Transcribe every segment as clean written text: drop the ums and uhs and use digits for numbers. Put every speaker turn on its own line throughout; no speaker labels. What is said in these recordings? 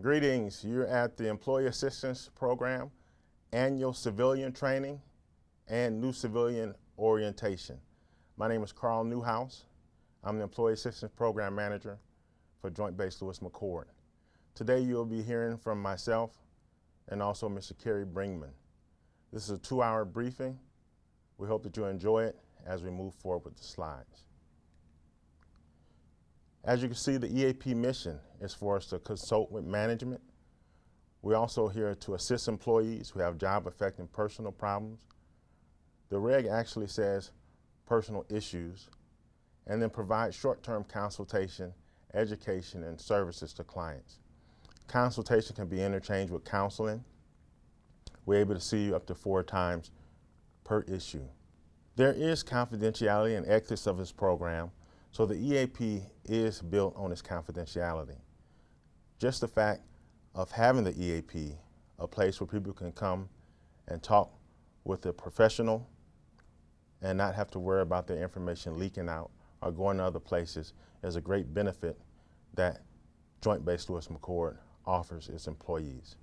Greetings, you're at the Employee Assistance Program, Annual Civilian Training, and New Civilian Orientation. My name is Carl Newhouse. I'm the Employee Assistance Program Manager for Joint Base Lewis McChord. Today you'll be hearing from myself and also Mr. Kerry Bringman. This is a 2-hour briefing. We hope that you enjoy it as we move forward with the slides. As you can see, the EAP mission is for us to consult with management. We're also here to assist employees who have job-affecting personal problems. The reg actually says personal issues, and then provide short-term consultation, education, and services to clients. Consultation can be interchanged with counseling. We're able to see you up to 4 times per issue. There is confidentiality and ethics of this program, so the EAP is built on its confidentiality. Just the fact of having the EAP, a place where people can come and talk with a professional and not have to worry about their information leaking out or going to other places, is a great benefit that Joint Base Lewis McChord offers its employees.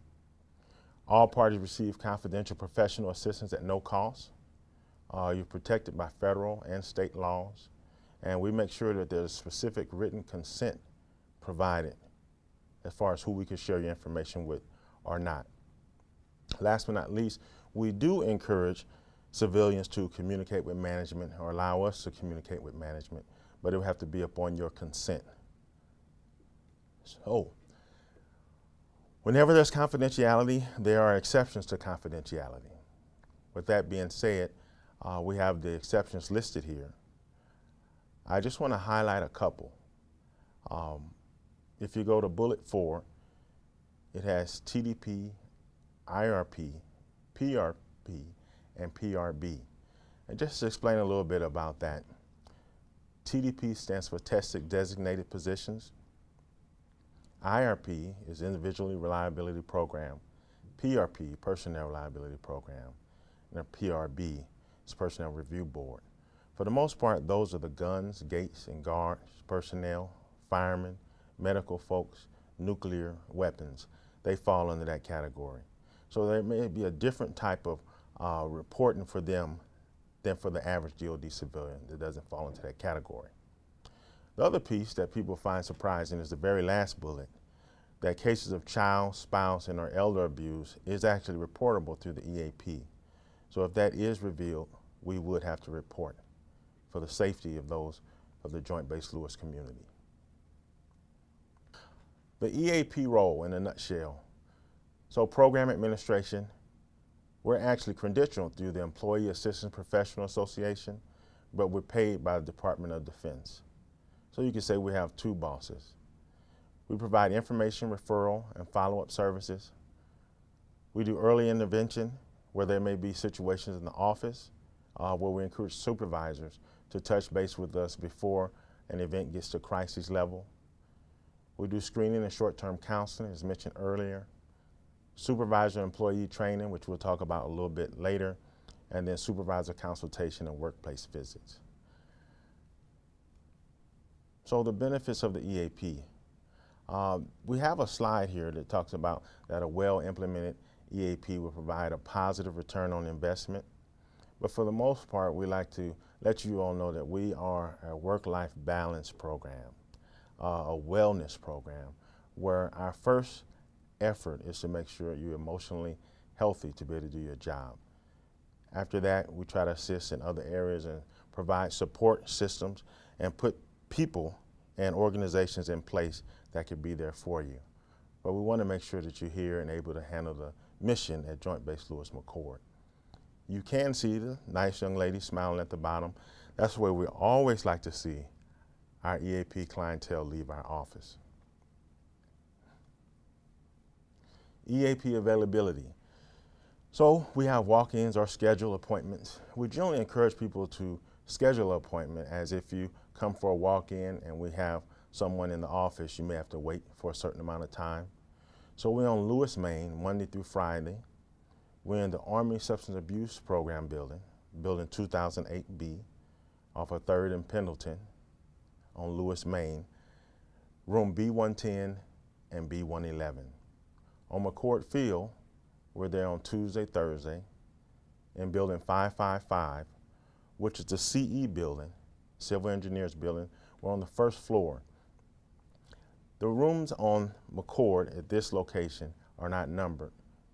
All parties receive confidential professional assistance at no cost. You're protected by federal and state laws, and we make sure that there's specific written consent provided as far as who we can share your information with or not. Last but not least, we do encourage civilians to communicate with management or allow us to communicate with management, but it will have to be upon your consent. So, whenever there's confidentiality, there are exceptions to confidentiality. With that being said, we have the exceptions listed here. I just want to highlight a couple. If you go to bullet 4, it has TDP, IRP, PRP, and PRB. And just to explain a little bit about that, TDP stands for Tested Designated Positions. IRP is Individual Reliability Program. PRP, Personnel Reliability Program. And PRB is Personnel Review Board. For the most part, those are the guns, gates, and guards, personnel, firemen, medical folks, nuclear weapons. They fall under that category. So there may be a different type of reporting for them than for the average DoD civilian that doesn't fall into that category. The other piece that people find surprising is the very last bullet, that cases of child, spouse, and or elder abuse is actually reportable through the EAP. So if that is revealed, we would have to report for the safety of those of the Joint Base Lewis community. The EAP role in a nutshell. So program administration, we're actually credentialed through the Employee Assistance Professional Association, but we're paid by the Department of Defense. So you can say we have 2 bosses. We provide information referral and follow-up services. We do early intervention where there may be situations in the office where we encourage supervisors to touch base with us before an event gets to crisis level. We do screening and short-term counseling, as mentioned earlier. Supervisor-employee training, which we'll talk about a little bit later, and then supervisor consultation and workplace visits. So the benefits of the EAP. We have a slide here that talks about that a well-implemented EAP will provide a positive return on investment. But for the most part, we like to let you all know that we are a work-life balance program, a wellness program, where our first effort is to make sure you're emotionally healthy to be able to do your job. After that, we try to assist in other areas and provide support systems and put people and organizations in place that could be there for you. But we want to make sure that you're here and able to handle the mission at Joint Base Lewis McChord. You can see the nice young lady smiling at the bottom. That's where we always like to see our EAP clientele leave our office. EAP availability. So we have walk-ins or schedule appointments. We generally encourage people to schedule an appointment, as if you come for a walk-in and we have someone in the office, you may have to wait for a certain amount of time. So we're on Lewis, Maine, Monday through Friday. We're in the Army Substance Abuse Program building, building 2008B, off of 3rd and Pendleton on Lewis, Maine, room B110 and B111. On McCord Field, we're there on Tuesday, Thursday, in building 555, which is the CE building, Civil Engineers building. We're on the first floor. The rooms on McCord at this location are not numbered,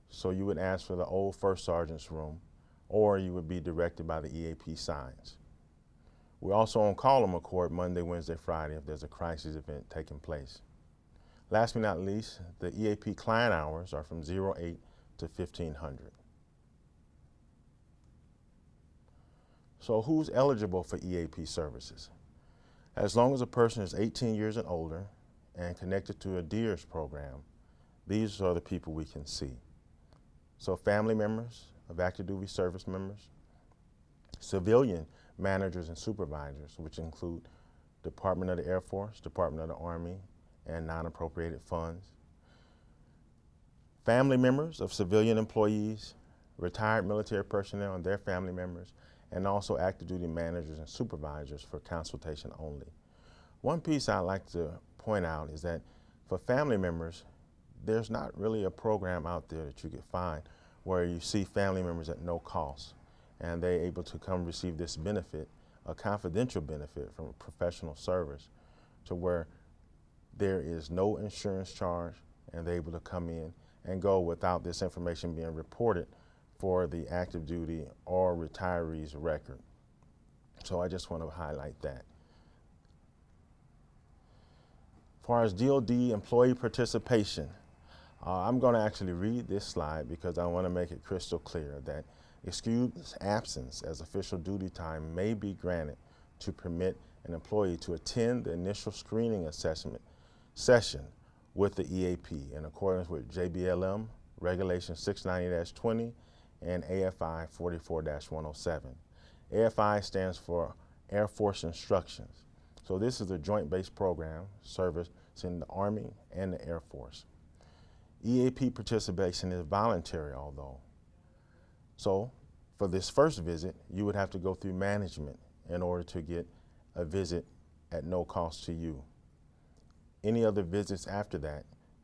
so you would ask for the old First Sergeant's room, or you would be directed by the EAP signs. We're also on call on McCord Monday, Wednesday, Friday if there's a crisis event taking place. Last but not least, the EAP client hours are from 08 to 1500. So who's eligible for EAP services? As long as a person is 18 years and older and connected to a DEERS program, these are the people we can see. So family members of active duty service members, civilian managers and supervisors, which include Department of the Air Force, Department of the Army, and non-appropriated funds, family members of civilian employees, retired military personnel and their family members, and also active duty managers and supervisors for consultation only. One piece I'd like to point out is that for family members, there's not really a program out there that you could find where you see family members at no cost and they're able to come receive this benefit, a confidential benefit from a professional service, to where there is no insurance charge and they're able to come in and go without this information being reported for the active duty or retiree's record. So I just want to highlight that. As far as DoD employee participation, I'm going to actually read this slide because I want to make it crystal clear that excused absence as official duty time may be granted to permit an employee to attend the initial screening assessment session with the EAP in accordance with JBLM Regulation 690-20 and AFI 44-107. AFI stands for Air Force Instructions. So this is a joint-based program service in the Army and the Air Force. EAP participation is voluntary, although. So for this first visit, you would have to go through management in order to get a visit at no cost to you. Any other visits after that,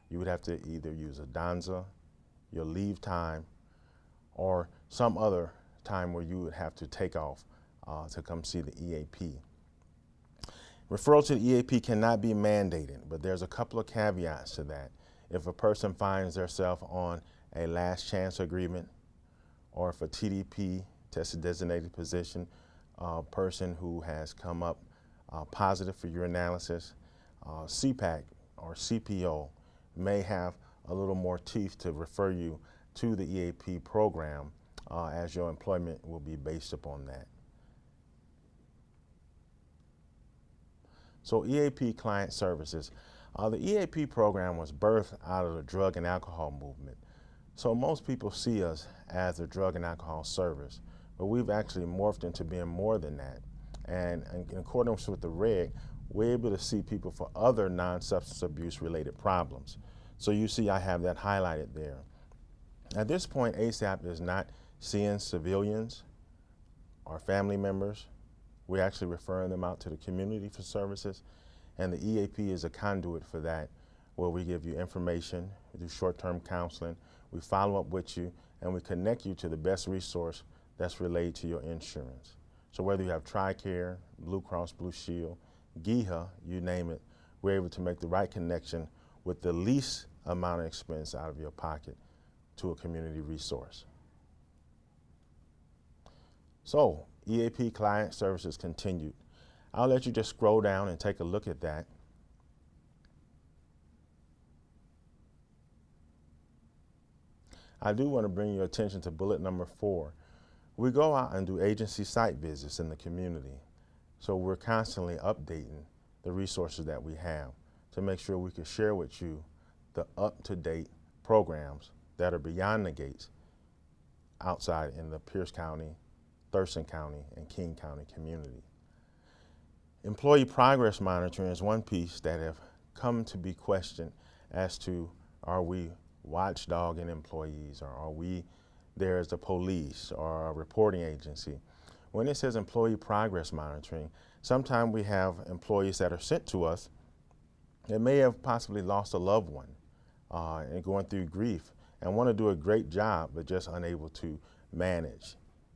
you would have to either use a DANZA, your leave time, or some other time where you would have to take off to come see the EAP. Referral to the EAP cannot be mandated, but there's a couple of caveats to that. If a person finds themselves on a last chance agreement, or if a TDP, tested designated position, person who has come up positive for urinalysis, CPAC or CPO may have a little more teeth to refer you to the EAP program as your employment will be based upon that. So EAP client services. The EAP program was birthed out of the drug and alcohol movement. So most people see us as a drug and alcohol service, but we've actually morphed into being more than that. And in accordance with the reg, we're able to see people for other non-substance abuse related problems. So you see I have that highlighted there. At this point, ASAP is not seeing civilians or family members. We're actually referring them out to the community for services, and the EAP is a conduit for that, where we give you information, we do short-term counseling, we follow up with you, and we connect you to the best resource that's related to your insurance. So whether you have TRICARE, Blue Cross Blue Shield, GEHA, you name it, we're able to make the right connection with the least amount of expense out of your pocket to a community resource. So, EAP client services continued. I'll let you just scroll down and take a look at that. I do want to bring your attention to bullet number 4. We go out and do agency site visits in the community. So we're constantly updating the resources that we have to make sure we can share with you the up-to-date programs that are beyond the gates outside in the Pierce County, Thurston County, and King County community. Employee progress monitoring is one piece that have come to be questioned as to, are we watchdogging employees, or are we there as the police or a reporting agency? When it says employee progress monitoring, sometimes we have employees that are sent to us that may have possibly lost a loved one and going through grief and want to do a great job, but just unable to manage.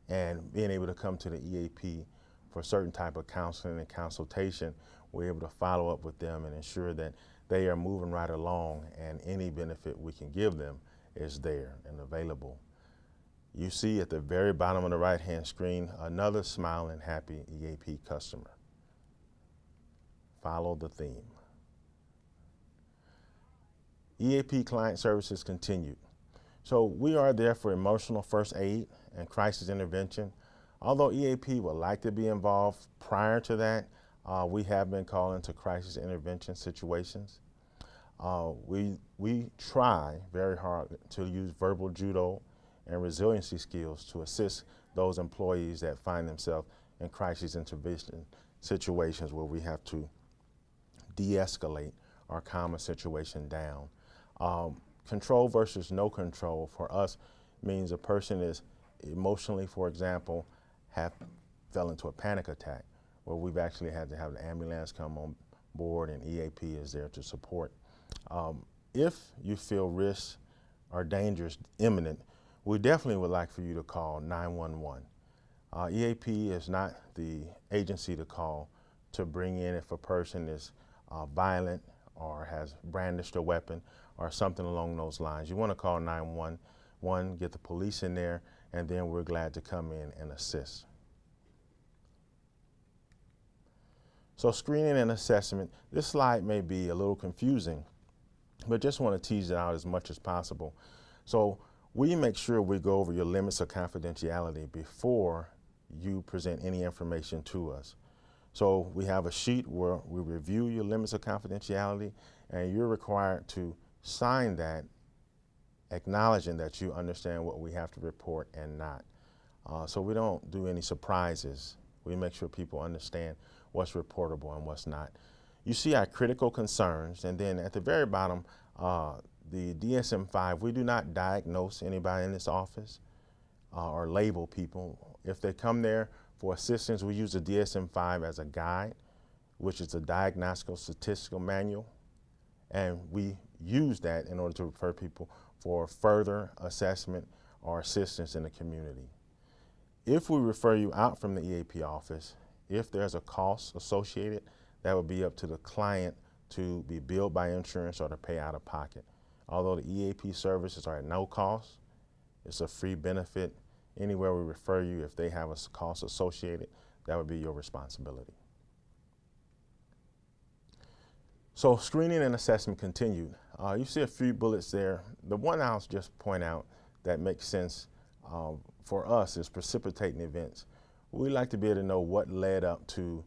And being able to come to the EAP for certain type of counseling and consultation, we're able to follow up with them and ensure that they are moving right along, and any benefit we can give them is there and available. You see at the very bottom of the right-hand screen another smiling, happy EAP customer. Follow the theme. EAP client services continued. So we are there for emotional first aid and crisis intervention. Although EAP would like to be involved prior to that, we have been called into crisis intervention situations. We try very hard to use verbal judo and resiliency skills to assist those employees that find themselves in crisis intervention situations where we have to de-escalate or calm a situation down. Control versus no control for us means a person is emotionally, for example, fell into a panic attack, where we've actually had to have the ambulance come on board, and EAP is there to support. If you feel risks or dangers imminent, we definitely would like for you to call 911. EAP is not the agency to call to bring in if a person is violent or has brandished a weapon or something along those lines. You want to call 911, get the police in there, and then we're glad to come in and assist. So screening and assessment, this slide may be a little confusing, but just want to tease it out as much as possible. So we make sure we go over your limits of confidentiality before you present any information to us. So we have a sheet where we review your limits of confidentiality, and you're required to sign that, acknowledging that you understand what we have to report and not. So we don't do any surprises. We make sure people understand what's reportable and what's not. You see our critical concerns, and then at the very bottom, the DSM-5, we do not diagnose anybody in this office or label people. If they come there for assistance, we use the DSM-5 as a guide, which is a diagnostic statistical manual, and we use that in order to refer people for further assessment or assistance in the community. If we refer you out from the EAP office, if there's a cost associated, that would be up to the client to be billed by insurance or to pay out of pocket. Although the EAP services are at no cost, it's a free benefit. Anywhere we refer you, if they have a cost associated, that would be your responsibility. So screening and assessment continued. You see a few bullets there. The one I'll just point out that makes sense for us is precipitating events. We like to be able to know what led up to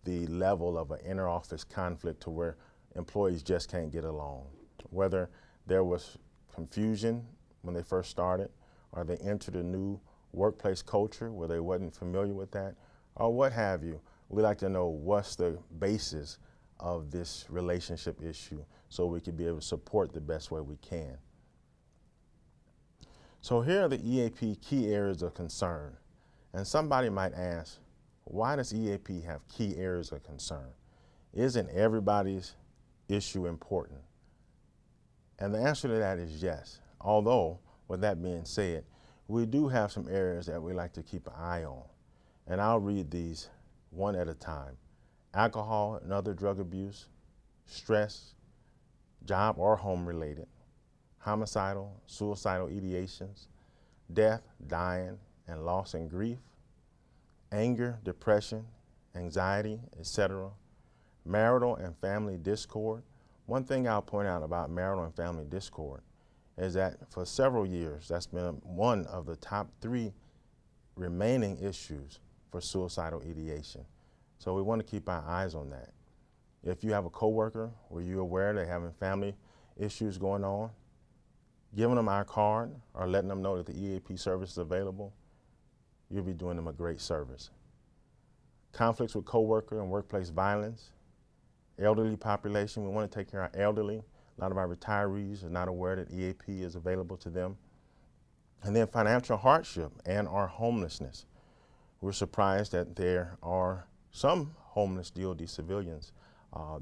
the level of an inter-office conflict to where employees just can't get along. Whether there was confusion when they first started, or they entered a new workplace culture where they wasn't familiar with that, or what have you. We like to know what's the basis of this relationship issue so we can be able to support the best way we can. So here are the EAP key areas of concern. And somebody might ask, why does EAP have key areas of concern? Isn't everybody's issue important? And the answer to that is yes. Although, with that being said, we do have some areas that we like to keep an eye on. And I'll read these one at a time. Alcohol and other drug abuse, stress, job or home related, homicidal, suicidal ideations, death, dying, and loss and grief, anger, depression, anxiety, etc., marital and family discord. One thing I'll point out about marital and family discord is that for several years, that's been one of the top 3 remaining issues for suicidal ideation. So we want to keep our eyes on that. If you have a coworker where you're aware they're having family issues going on, giving them our card or letting them know that the EAP service is available, you'll be doing them a great service. Conflicts with coworker and workplace violence, elderly population, we want to take care of our elderly. A lot of our retirees are not aware that EAP is available to them. And then financial hardship and or homelessness. We're surprised that there are some homeless DoD civilians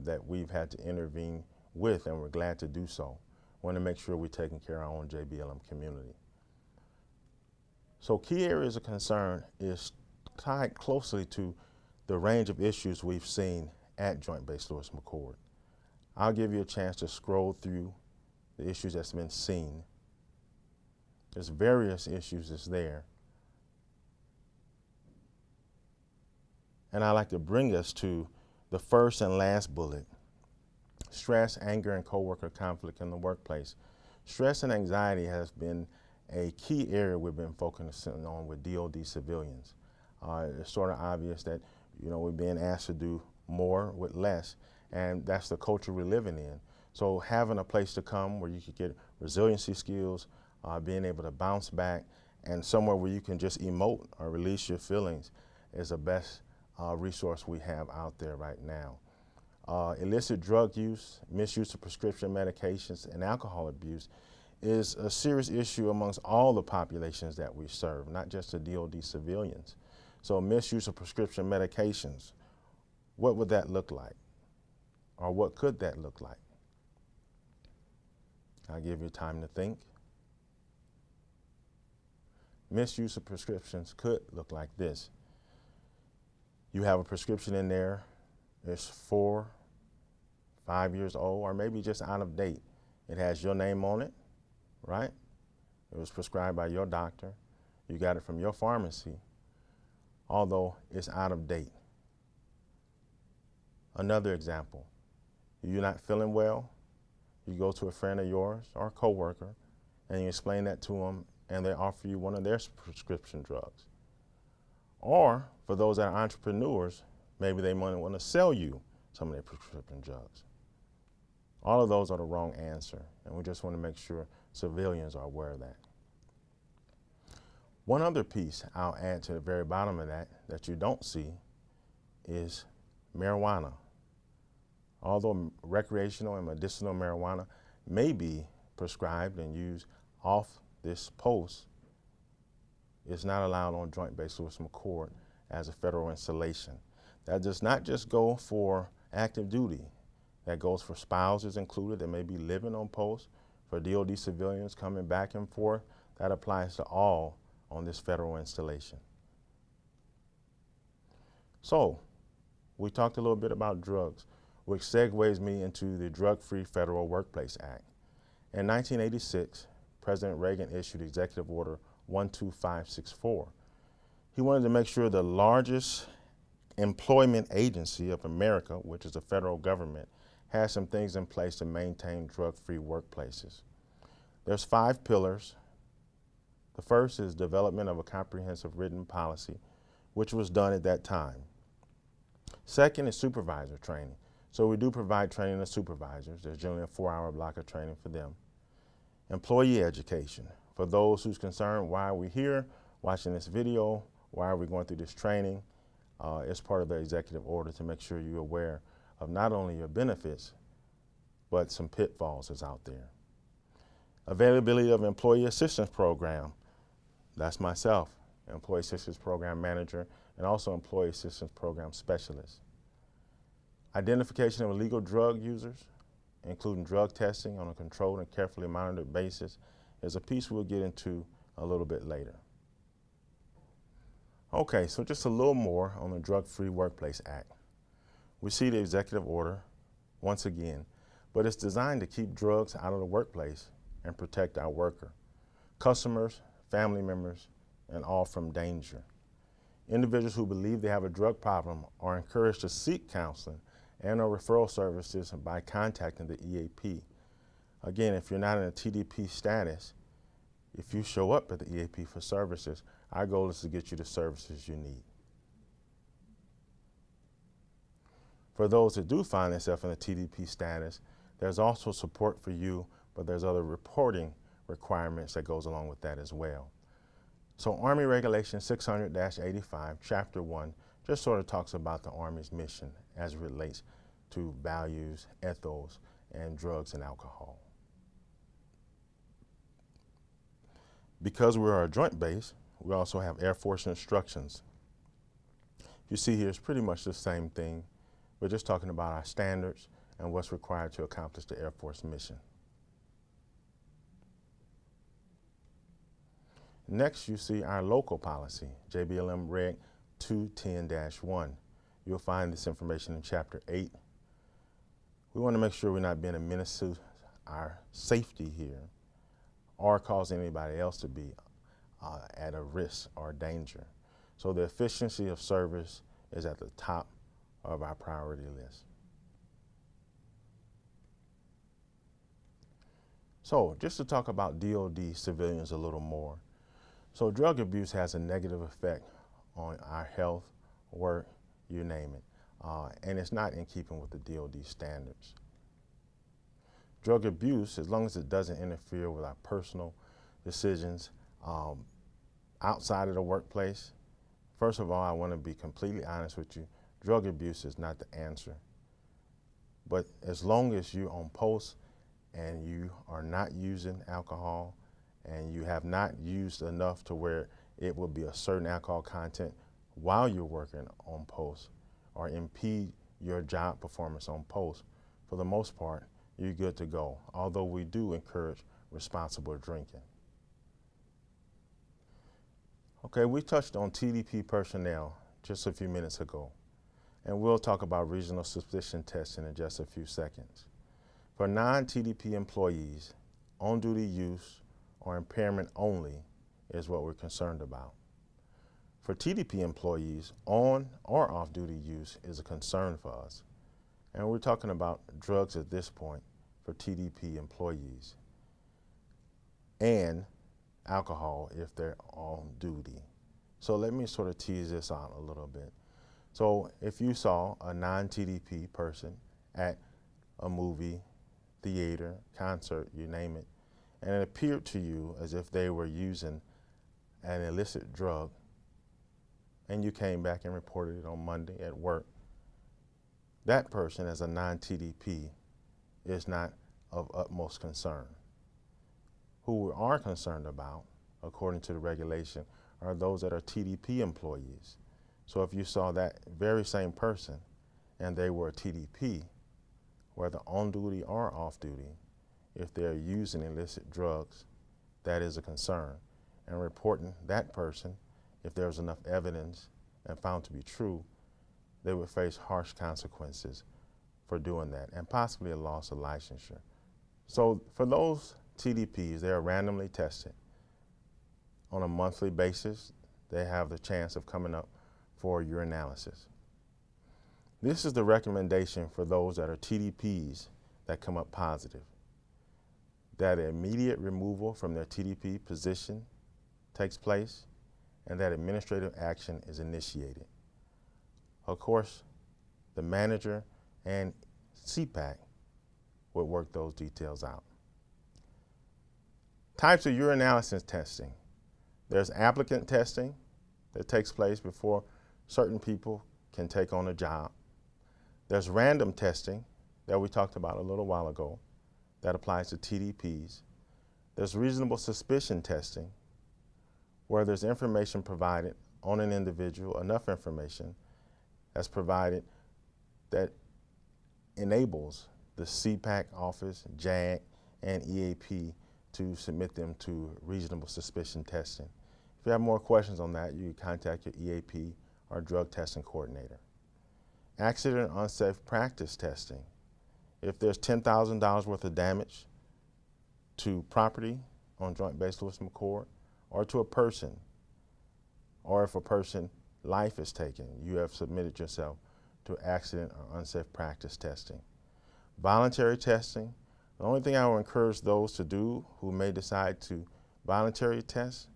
that we've had to intervene with, and we're glad to do so. want to make sure we're taking care of our own JBLM community. So key areas of concern is tied closely to the range of issues we've seen at Joint Base Lewis McChord. I'll give you a chance to scroll through the issues that's been seen. There's various issues that's there. And I'd like to bring us to the first and last bullet: stress, anger, and coworker conflict in the workplace. Stress and anxiety has been a key area we've been focusing on with DoD civilians. It's sort of obvious that, you know, we're being asked to do more with less, and that's the culture we're living in. So having a place to come where you can get resiliency skills, being able to bounce back, and somewhere where you can just emote or release your feelings is the best resource we have out there right now. Illicit drug use, misuse of prescription medications, and alcohol abuse is a serious issue amongst all the populations that we serve, not just the DoD civilians. So misuse of prescription medications, what would that look like? Or what could that look like? I'll give you time to think. Misuse of prescriptions could look like this. You have a prescription in there, it's 4, 5 years old, or maybe just out of date. It has your name on it, right? It was prescribed by your doctor. You got it from your pharmacy, although it's out of date. Another example, you're not feeling well, you go to a friend of yours or a coworker and you explain that to them, and they offer you one of their prescription drugs. Or for those that are entrepreneurs, maybe they might want to sell you some of their prescription drugs. All of those are the wrong answer, and we just want to make sure civilians are aware of that. One other piece I'll add to the very bottom of that you don't see is marijuana. Although recreational and medicinal marijuana may be prescribed and used off this post, it's not allowed on Joint Base Lewis McChord as a federal installation. That does not just go for active duty. That goes for spouses included that may be living on post, for DoD civilians coming back and forth. That applies to all on this federal installation. So, we talked a little bit about drugs, which segues me into the Drug-Free Federal Workplace Act. In 1986, President Reagan issued Executive Order 12564. He wanted to make sure the largest employment agency of America, which is the federal government, has some things in place to maintain drug-free workplaces. There's 5 pillars. The first is development of a comprehensive written policy, which was done at that time. Second is supervisor training. So we do provide training to supervisors. There's generally a 4-hour block of training for them. Employee education. For those who's concerned, why are we here watching this video? Why are we going through this training? It's part of the executive order to make sure you're aware of not only your benefits, but some pitfalls that's out there. Availability of employee assistance program. That's myself, employee assistance program manager, and also employee assistance program specialist. Identification of illegal drug users, including drug testing on a controlled and carefully monitored basis, is a piece we'll get into a little bit later. Okay, so just a little more on the Drug-Free Workplace Act. We see the executive order once again, but it's designed to keep drugs out of the workplace and protect our worker, customers, family members, and all from danger. Individuals who believe they have a drug problem are encouraged to seek counseling and or referral services by contacting the EAP. Again, if you're not in a TDP status, if you show up at the EAP for services, our goal is to get you the services you need. For those that do find themselves in a TDP status, there's also support for you, but there's other reporting requirements that goes along with that as well. So Army Regulation 600-85, Chapter 1, just sort of talks about the Army's mission as it relates to values, ethos, and drugs and alcohol. Because we're a joint base, we also have Air Force instructions. You see here, it's pretty much the same thing. We're just talking about our standards and what's required to accomplish the Air Force mission. Next, you see our local policy, JBLM Reg 210-1. You'll find this information in Chapter 8. We want to make sure we're not being a menace to our safety here or causing anybody else to be at a risk or danger. So the efficiency of service is at the top of our priority list. So just to talk about DoD civilians a little more. So drug abuse has a negative effect on our health, work, you name it. And it's not in keeping with the DoD standards. Drug abuse, as long as it doesn't interfere with our personal decisions outside of the workplace, first of all, I want to be completely honest with you. Drug abuse is not the answer. But as long as you're on post and you are not using alcohol and you have not used enough to where it will be a certain alcohol content while you're working on post or impede your job performance on post, for the most part, you're good to go, although we do encourage responsible drinking. Okay, we touched on TDP personnel just a few minutes ago, and we'll talk about regional suspicion testing in just a few seconds. For non-TDP employees, on-duty use or impairment only is what we're concerned about. For TDP employees, on or off-duty use is a concern for us. And we're talking about drugs at this point for TDP employees and alcohol if they're on duty. So let me sort of tease this out a little bit. So if you saw a non-TDP person at a movie, theater, concert, you name it, and it appeared to you as if they were using an illicit drug, and you came back and reported it on Monday at work, that person as a non-TDP is not of utmost concern. Who we are concerned about, according to the regulation, are those that are TDP employees. So if you saw that very same person and they were a TDP, whether on duty or off duty, if they're using illicit drugs, that is a concern. And reporting that person, if there's enough evidence and found to be true, they would face harsh consequences for doing that and possibly a loss of licensure. So for those TDPs, they are randomly tested on a monthly basis. They have the chance of coming up for urinalysis. This is the recommendation for those that are TDPs that come up positive, that immediate removal from their TDP position takes place and that administrative action is initiated. Of course, the manager and CPAC would work those details out. Types of urinalysis testing. There's applicant testing that takes place before certain people can take on a job. There's random testing that we talked about a little while ago that applies to TDPs. There's reasonable suspicion testing where there's information provided on an individual, enough information that's provided that enables the CPAC office, JAG, and EAP to submit them to reasonable suspicion testing. If you have more questions on that, you can contact your EAP or drug testing coordinator. Accident or unsafe practice testing. If there's $10,000 worth of damage to property on Joint Base Lewis McChord or to a person, or if a person's life is taken, you have submitted yourself to accident or unsafe practice testing. Voluntary testing. The only thing I will encourage those to do who may decide to voluntarily test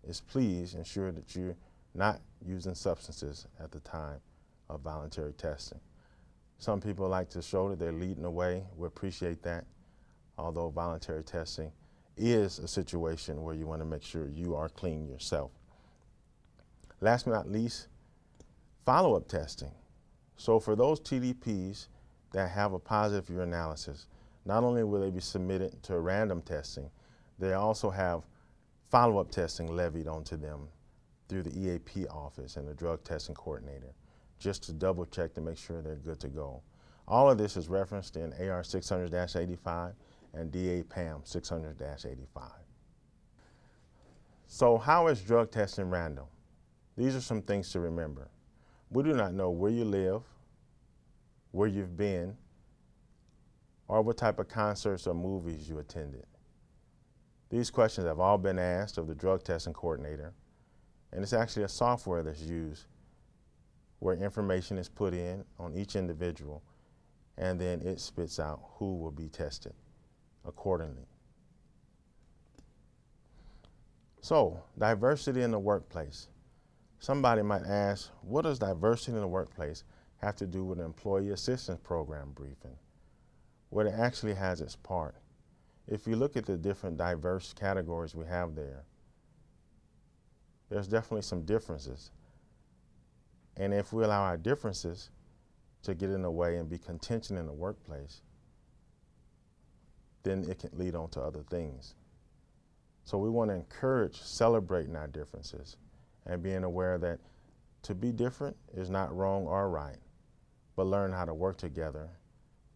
is please ensure that you're not using substances at the time of voluntary testing. Some people like to show that they're leading the way. We appreciate that, although voluntary testing is a situation where you want to make sure you are clean yourself. Last but not least, follow-up testing. So for those TDPs that have a positive urinalysis, not only will they be submitted to random testing, they also have follow-up testing levied onto them through the EAP office and the drug testing coordinator, just to double check to make sure they're good to go. All of this is referenced in AR 600-85 and DA PAM 600-85. So how is drug testing random? These are some things to remember. We do not know where you live, where you've been, or what type of concerts or movies you attended. These questions have all been asked of the drug testing coordinator, and it's actually a software that's used where information is put in on each individual, and then it spits out who will be tested accordingly. So, diversity in the workplace. Somebody might ask, what does diversity in the workplace have to do with an employee assistance program briefing? Well, it actually has its part. If you look at the different diverse categories we have there, there's definitely some differences. And if we allow our differences to get in the way and be contention in the workplace, then it can lead on to other things. So we want to encourage celebrating our differences and being aware that to be different is not wrong or right, but learn how to work together,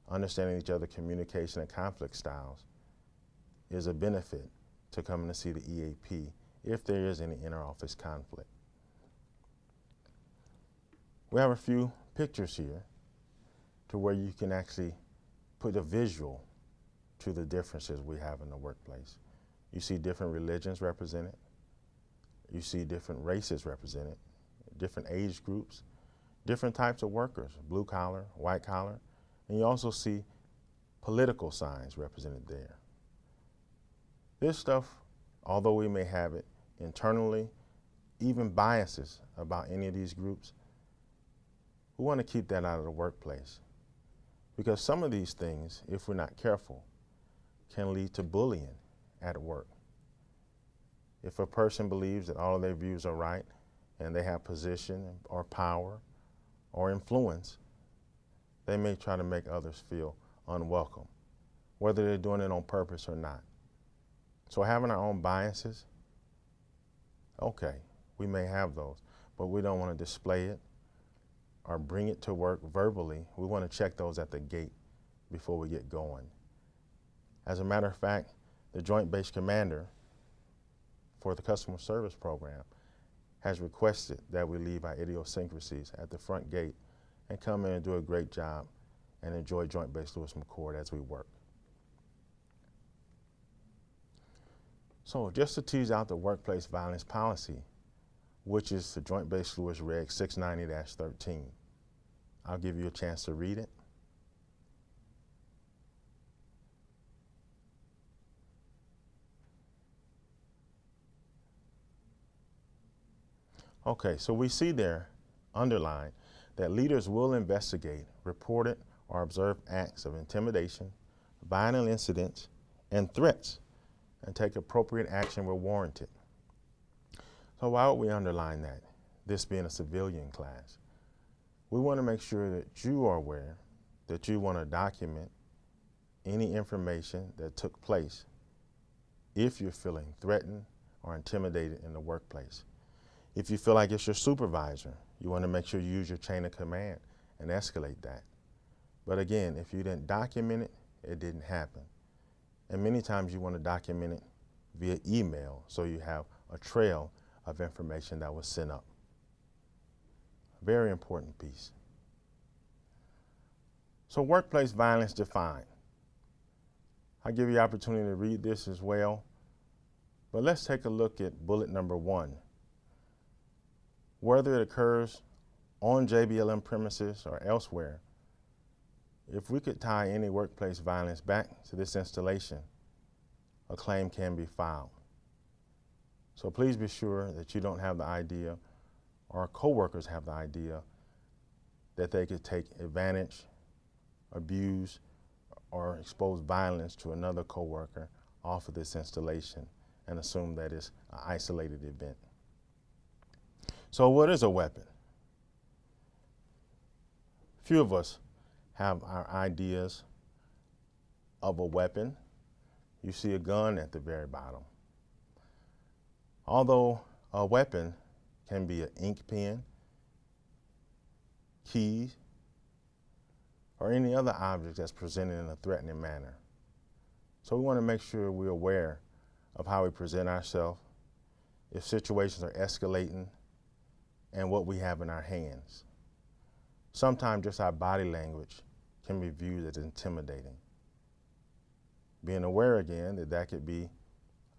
understanding each other's communication and conflict styles is a benefit to coming to see the EAP if there is any inter-office conflict. We have a few pictures here to where you can actually put a visual to the differences we have in the workplace. You see different religions represented. You see different races represented, different age groups, different types of workers, blue collar, white collar, and you also see political signs represented there. This stuff, although we may have it internally, even biases about any of these groups, we want to keep that out of the workplace. Because some of these things, if we're not careful, can lead to bullying at work. If a person believes that all of their views are right and they have position or power or influence, they may try to make others feel unwelcome, whether they're doing it on purpose or not. So having our own biases, okay, we may have those, but we don't want to display it or bring it to work verbally. We want to check those at the gate before we get going. As a matter of fact, the Joint Base Commander for the Customer Service Program has requested that we leave our idiosyncrasies at the front gate and come in and do a great job and enjoy Joint Base Lewis McChord as we work. So just to tease out the workplace violence policy, which is the Joint Base Lewis Reg 690-13, I'll give you a chance to read it. Okay, so we see there, underlined, that leaders will investigate reported or observed acts of intimidation, violent incidents, and threats, and take appropriate action where warranted. So why would we underline that, this being a civilian class? We want to make sure that you are aware that you want to document any information that took place if you're feeling threatened or intimidated in the workplace. If you feel like it's your supervisor, you want to make sure you use your chain of command and escalate that. But again, if you didn't document it, it didn't happen. And many times you want to document it via email so you have a trail of information that was sent up. Very important piece. So workplace violence defined. I'll give you the opportunity to read this as well, but let's take a look at bullet number 1. Whether it occurs on JBLM premises or elsewhere, if we could tie any workplace violence back to this installation, a claim can be filed. So please be sure that you don't have the idea, or coworkers have the idea, that they could take advantage, abuse, or expose violence to another coworker off of this installation and assume that it's an isolated event. So what is a weapon? Few of us have our ideas of a weapon. You see a gun at the very bottom. Although a weapon can be an ink pen, keys, or any other object that's presented in a threatening manner. So we want to make sure we're aware of how we present ourselves if situations are escalating, and what we have in our hands. Sometimes just our body language can be viewed as intimidating. Being aware again that that could be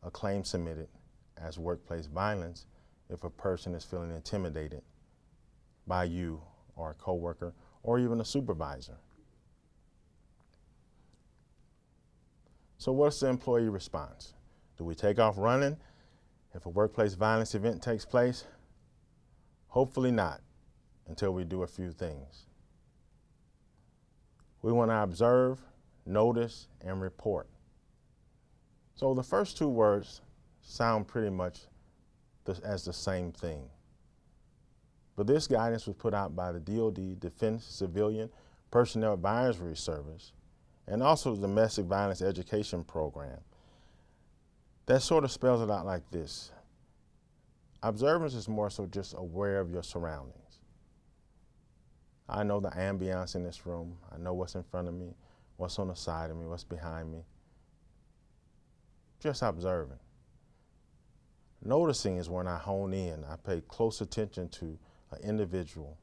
a claim submitted as workplace violence if a person is feeling intimidated by you or a coworker or even a supervisor. So what's the employee response? Do we take off running if a workplace violence event takes place? Hopefully not, until we do a few things. We want to observe, notice, and report. So the first two words sound pretty much as the same thing. But this guidance was put out by the DoD Defense Civilian Personnel Advisory Service and also the Domestic Violence Education Program. That sort of spells it out like this. Observance is more so just aware of your surroundings. I know the ambiance in this room. I know what's in front of me, what's on the side of me, what's behind me. Just observing. Noticing is when I hone in. I pay close attention to an individual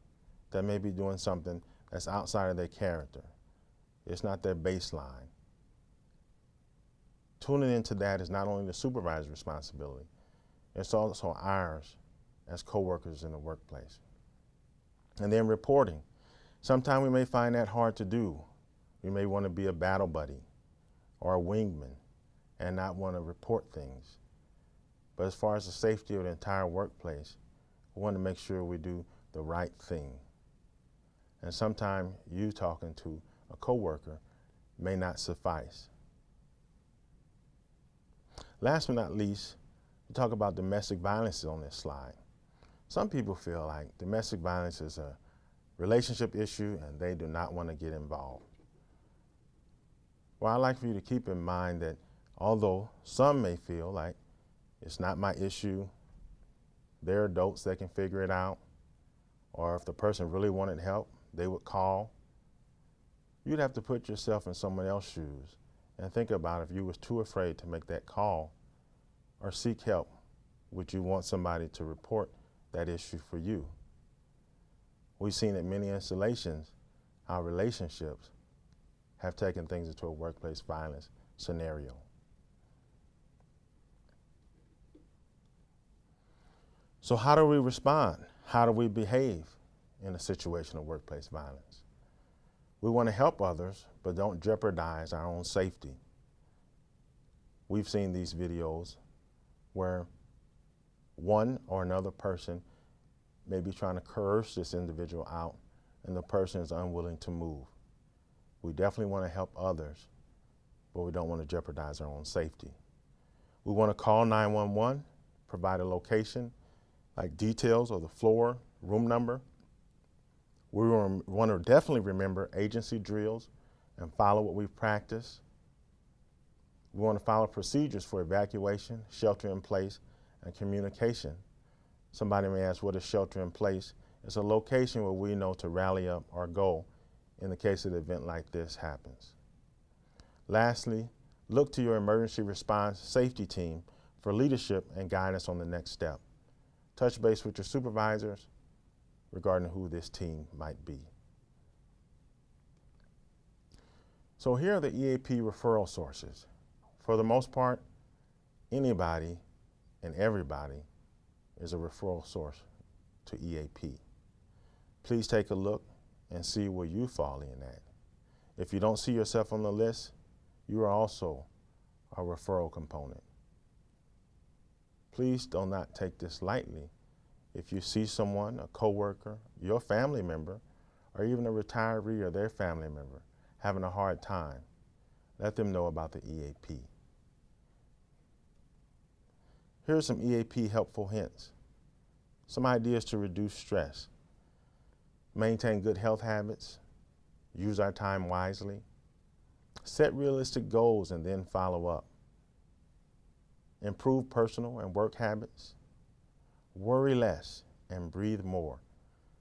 that may be doing something that's outside of their character. It's not their baseline. Tuning into that is not only the supervisor's responsibility, it's also ours as coworkers in the workplace. And then reporting. Sometimes we may find that hard to do. We may want to be a battle buddy or a wingman and not want to report things. But as far as the safety of the entire workplace, we want to make sure we do the right thing. And sometimes you talking to a coworker may not suffice. Last but not least, we talk about domestic violence on this slide. Some people feel like domestic violence is a relationship issue and they do not want to get involved. Well, I'd like for you to keep in mind that although some may feel like it's not my issue, they're adults, they can figure it out, or if the person really wanted help, they would call. You'd have to put yourself in someone else's shoes and think about if you was too afraid to make that call or seek help, would you want somebody to report that issue for you? We've seen at many installations how relationships have taken things into a workplace violence scenario. So how do we respond? How do we behave in a situation of workplace violence? We want to help others, but don't jeopardize our own safety. We've seen these videos where one or another person may be trying to coerce this individual out and the person is unwilling to move. We definitely want to help others, but we don't want to jeopardize our own safety. We want to call 911, provide a location, like details of the floor, room number. We want to definitely remember agency drills and follow what we've practiced. We want to follow procedures for evacuation, shelter in place, and communication. Somebody may ask, what is shelter in place? It's a location where we know to rally up or go in the case of an event like this happens. Lastly, look to your emergency response safety team for leadership and guidance on the next step. Touch base with your supervisors regarding who this team might be. So here are the EAP referral sources. For the most part, anybody and everybody is a referral source to EAP. Please take a look and see where you fall in at. If you don't see yourself on the list, you are also a referral component. Please do not take this lightly. If you see someone, a coworker, your family member, or even a retiree or their family member having a hard time, let them know about the EAP. Here are some EAP helpful hints. Some ideas to reduce stress. Maintain good health habits. Use our time wisely. Set realistic goals and then follow up. Improve personal and work habits. Worry less and breathe more.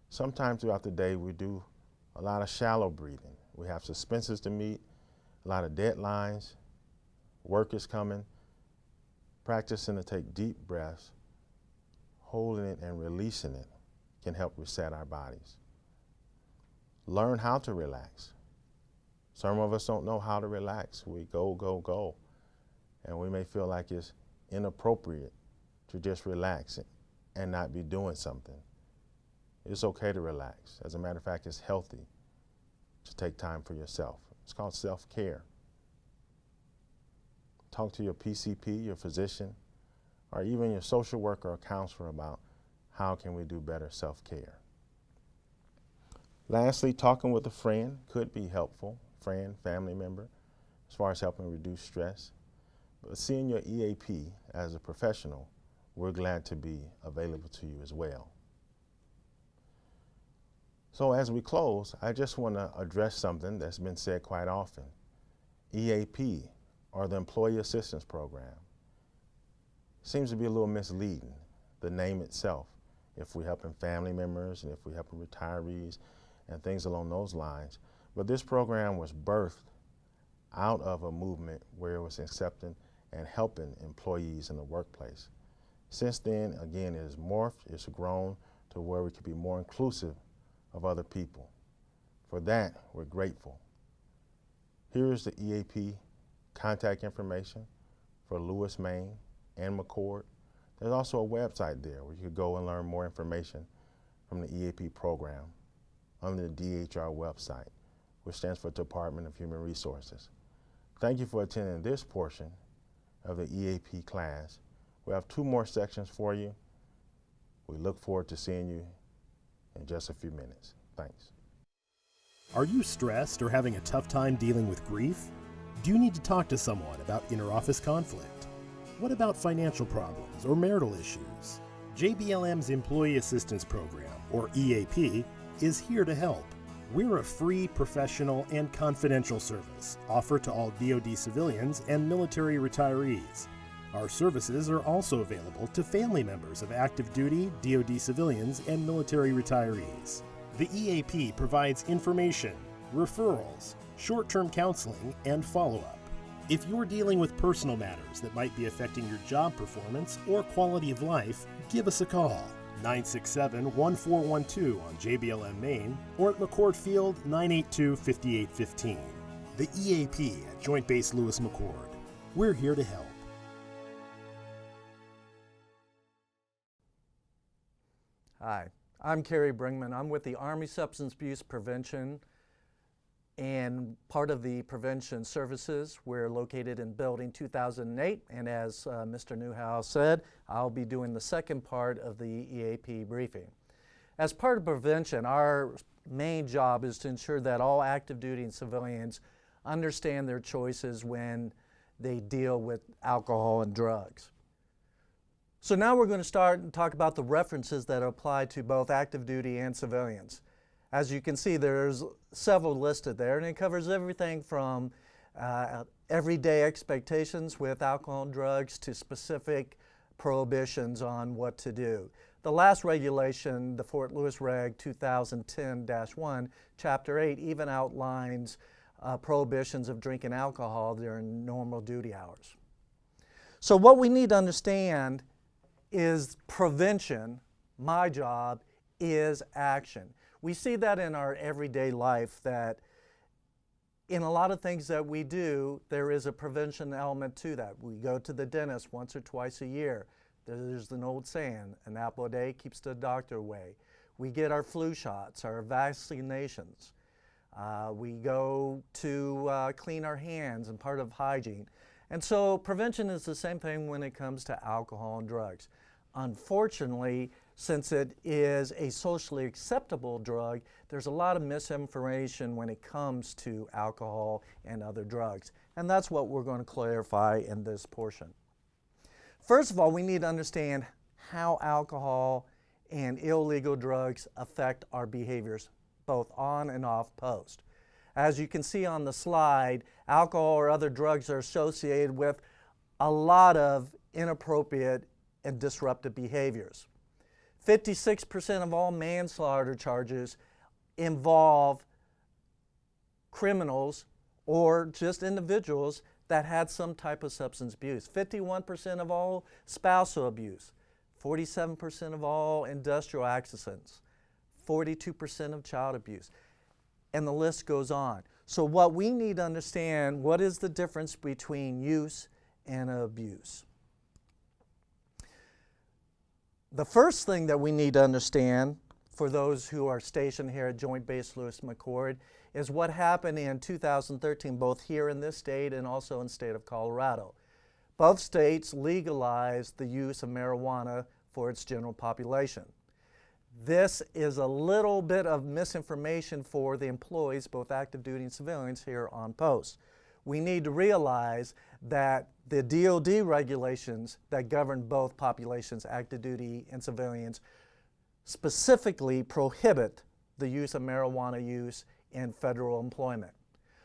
Sometimes throughout the day we do a lot of shallow breathing. We have suspenses to meet, a lot of deadlines, work is coming. Practicing to take deep breaths holding it and releasing it can help reset our bodies. Learn how to relax. Some of us don't know how to relax. We go, go, go. And we may feel like it's inappropriate to just relax and not be doing something. It's okay to relax. As a matter of fact, it's healthy to take time for yourself. It's called self-care. Talk to your PCP, your physician, or even your social worker or counselor about how can we do better self-care. Lastly, talking with a friend could be helpful, friend, family member, as far as helping reduce stress. But seeing your EAP as a professional, we're glad to be available to you as well. So as we close, I just want to address something that's been said quite often. EAP, or the Employee Assistance Program, seems to be a little misleading, the name itself. If we're helping family members and if we're helping retirees and things along those lines. But this program was birthed out of a movement where it was accepting and helping employees in the workplace. Since then, again, it has morphed, it's grown to where we could be more inclusive of other people. For that, we're grateful. Here is the EAP contact information for Lewis, Maine and McCord. There's also a website there where you could go and learn more information from the EAP program under the DHR website, which stands for Department of Human Resources. Thank you for attending this portion of the EAP class. We have 2 more sections for you. We look forward to seeing you in just a few minutes. Thanks.
Are you stressed or having a tough time dealing with grief? Do you need to talk to someone about interoffice conflict? What about financial problems or marital issues? JBLM's Employee Assistance Program, or EAP, is here to help. We're a free, professional, and confidential service offered to all DoD civilians and military retirees. Our services are also available to family members of active duty, DoD civilians, and military retirees. The EAP provides information, referrals, short-term counseling, and follow-up. If you're dealing with personal matters that might be affecting your job performance or quality of life, give us a call. 967-1412 on JBLM Maine or at McCord Field 982-5815. The EAP at Joint Base Lewis McCord. We're here to help.
Hi, I'm Kerry Bringman. I'm with the Army Substance Abuse Prevention and part of the Prevention Services. We're located in Building 2008, and as Mr. Newhouse said, I'll be doing the second part of the EAP briefing. As part of prevention, our main job is to ensure that all active duty and civilians understand their choices when they deal with alcohol and drugs. So now we're going to start and talk about the references that apply to both active duty and civilians. As you can see, there's several listed there, and it covers everything from everyday expectations with alcohol and drugs to specific prohibitions on what to do. The last regulation, the Fort Lewis Reg 2010-1, Chapter 8, even outlines prohibitions of drinking alcohol during normal duty hours. So what we need to understand is prevention. My job is action. We see that in our everyday life, that in a lot of things that we do, there is a prevention element to that. We go to the dentist once or twice a year. There's an old saying, an apple a day keeps the doctor away. We get our flu shots, our vaccinations. We go to clean our hands, and part of hygiene. And so prevention is the same thing when it comes to alcohol and drugs. Unfortunately, since it is a socially acceptable drug, there's a lot of misinformation when it comes to alcohol and other drugs. And that's what we're going to clarify in this portion. First of all, we need to understand how alcohol and illegal drugs affect our behaviors, both on and off post. As you can see on the slide, alcohol or other drugs are associated with a lot of inappropriate and disruptive behaviors. 56% of all manslaughter charges involve criminals or just individuals that had some type of substance abuse. 51% of all spousal abuse. 47% of all industrial accidents, 42% of child abuse, and the list goes on. So what we need to understand, what is the difference between use and abuse? The first thing that we need to understand for those who are stationed here at Joint Base Lewis McChord is what happened in 2013, both here in this state and also in the state of Colorado. Both states legalized the use of marijuana for its general population. This is a little bit of misinformation for the employees, both active duty and civilians here on post. We need to realize that the DoD regulations that govern both populations, active duty and civilians, specifically prohibit the use of marijuana use in federal employment.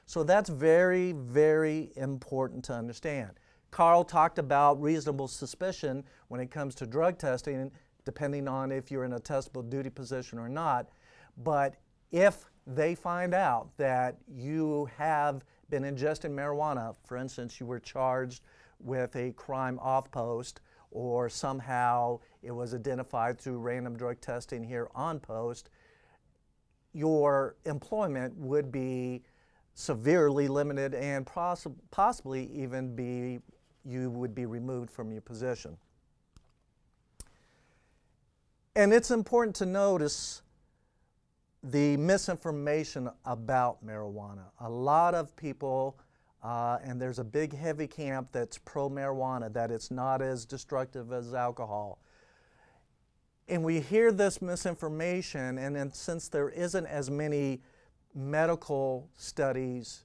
So that's very, very important to understand. Carl talked about reasonable suspicion when it comes to drug testing, depending on if you're in a testable duty position or not. But if they find out that you have been ingesting marijuana, for instance, you were charged with a crime off post, or somehow it was identified through random drug testing here on post, your employment would be severely limited and possibly even you would be removed from your position. And it's important to notice the misinformation about marijuana. A lot of people, and there's a big heavy camp that's pro-marijuana, that it's not as destructive as alcohol. And we hear this misinformation, and then since there isn't as many medical studies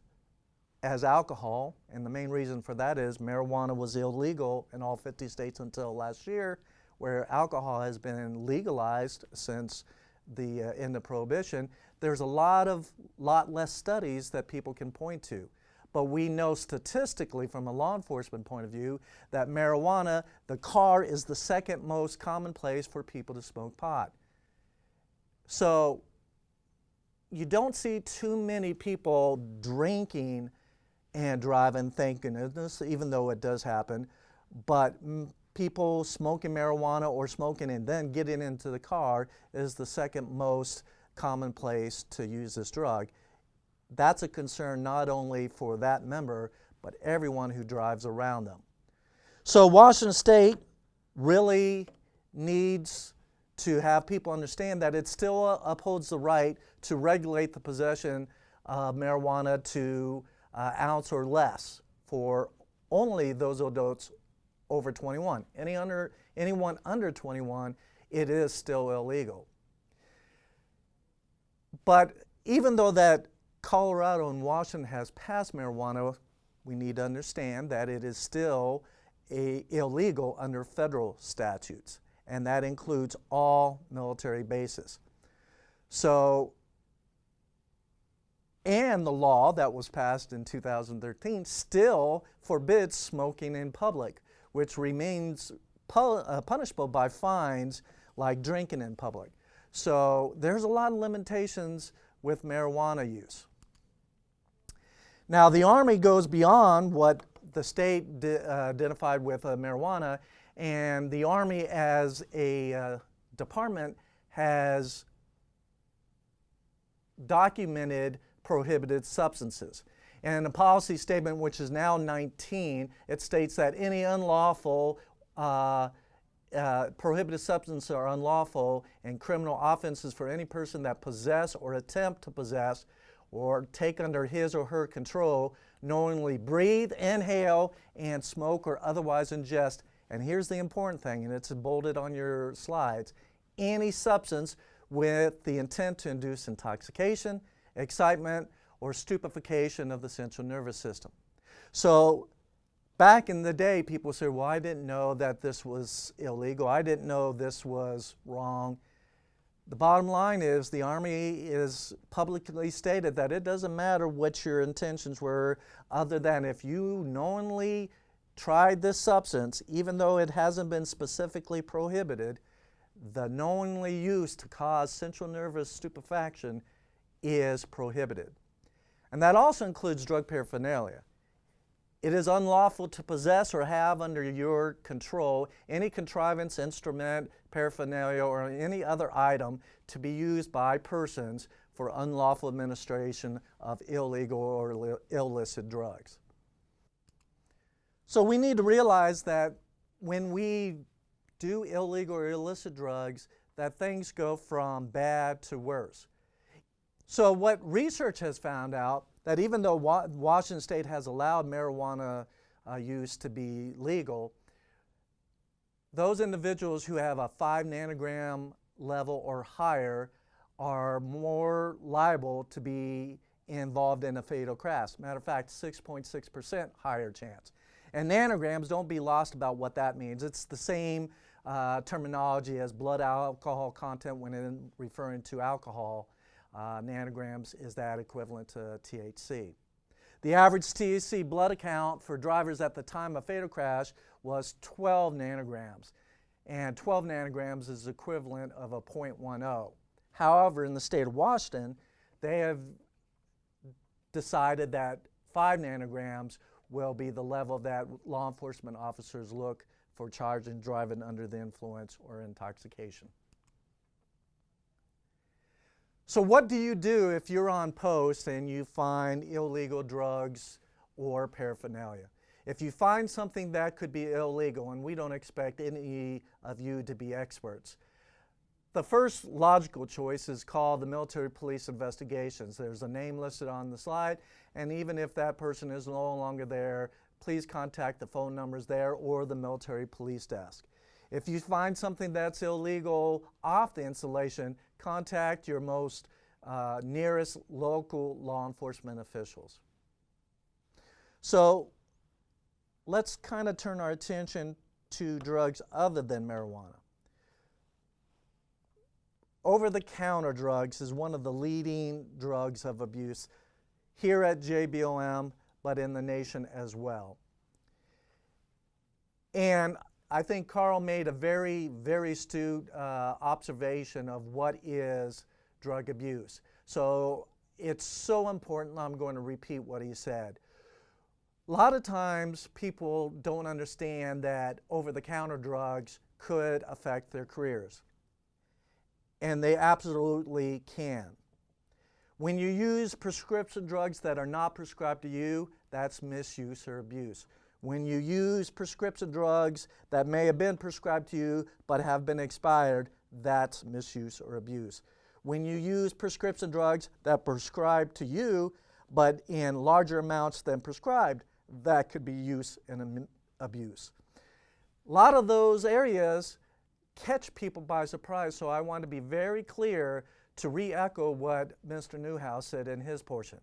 as alcohol, and the main reason for that is marijuana was illegal in all 50 states until last year, where alcohol has been legalized since the end of Prohibition, there's a lot less studies that people can point to. But we know statistically from a law enforcement point of view that marijuana, the car, is the second most common place for people to smoke pot. So you don't see too many people drinking and driving, thank goodness, even though it does happen. But people smoking marijuana or smoking and then getting into the car is the second most common place to use this drug. That's a concern not only for that member, but everyone who drives around them. So Washington State really needs to have people understand that it still upholds the right to regulate the possession of marijuana to ounce or less for only those adults over 21. Anyone under 21, it is still illegal. But even though that Colorado and Washington has passed marijuana, we need to understand that it is still illegal under federal statutes, and that includes all military bases. So, and the law that was passed in 2013 still forbids smoking in public, which remains punishable by fines like drinking in public. So there's a lot of limitations with marijuana use. Now the Army goes beyond what the state identified with marijuana, and the Army as a department has documented prohibited substances. And in a policy statement, which is now 19, it states that any unlawful prohibited substances are unlawful and criminal offenses for any person that possess or attempt to possess or take under his or her control, knowingly breathe, inhale, and smoke or otherwise ingest. And here's the important thing, and it's bolded on your slides: any substance with the intent to induce intoxication, excitement, or stupefaction of the central nervous system. So back in the day, people say, well, I didn't know that this was illegal. I didn't know this was wrong. The bottom line is the Army is publicly stated that it doesn't matter what your intentions were, other than if you knowingly tried this substance, even though it hasn't been specifically prohibited, the knowingly use to cause central nervous stupefaction is prohibited. And that also includes drug paraphernalia. It is unlawful to possess or have under your control any contrivance, instrument, paraphernalia, or any other item to be used by persons for unlawful administration of illegal or illicit drugs. So we need to realize that when we do illegal or illicit drugs, that things go from bad to worse. So what research has found out, that even though Washington State has allowed marijuana use to be legal, those individuals who have a 5 nanogram level or higher are more liable to be involved in a fatal crash. Matter of fact, 6.6% higher chance. And nanograms, don't be lost about what that means. It's the same terminology as blood alcohol content when referring to alcohol. Nanograms is that equivalent to THC. The average THC blood count for drivers at the time of fatal crash was 12 nanograms. And 12 nanograms is equivalent of a 0.10. However, in the state of Washington, they have decided that 5 nanograms will be the level that law enforcement officers look for charging driving under the influence or intoxication. So what do you do if you're on post and you find illegal drugs or paraphernalia? If you find something that could be illegal, and we don't expect any of you to be experts, the first logical choice is call the military police investigations. There's a name listed on the slide, and even if that person is no longer there, please contact the phone numbers there or the military police desk. If you find something that's illegal off the installation, contact your most nearest local law enforcement officials. So let's kind of turn our attention to drugs other than marijuana. Over-the-counter drugs is one of the leading drugs of abuse here at JBLM, but in the nation as well. And I think Carl made a very, very astute observation of what is drug abuse. So it's so important, I'm going to repeat what he said. A lot of times people don't understand that over-the-counter drugs could affect their careers. And they absolutely can. When you use prescription drugs that are not prescribed to you, that's misuse or abuse. When you use prescription drugs that may have been prescribed to you but have been expired, that's misuse or abuse. When you use prescription drugs that are prescribed to you but in larger amounts than prescribed, that could be use and abuse. A lot of those areas catch people by surprise, so I want to be very clear to re-echo what Mr. Newhouse said in his portion.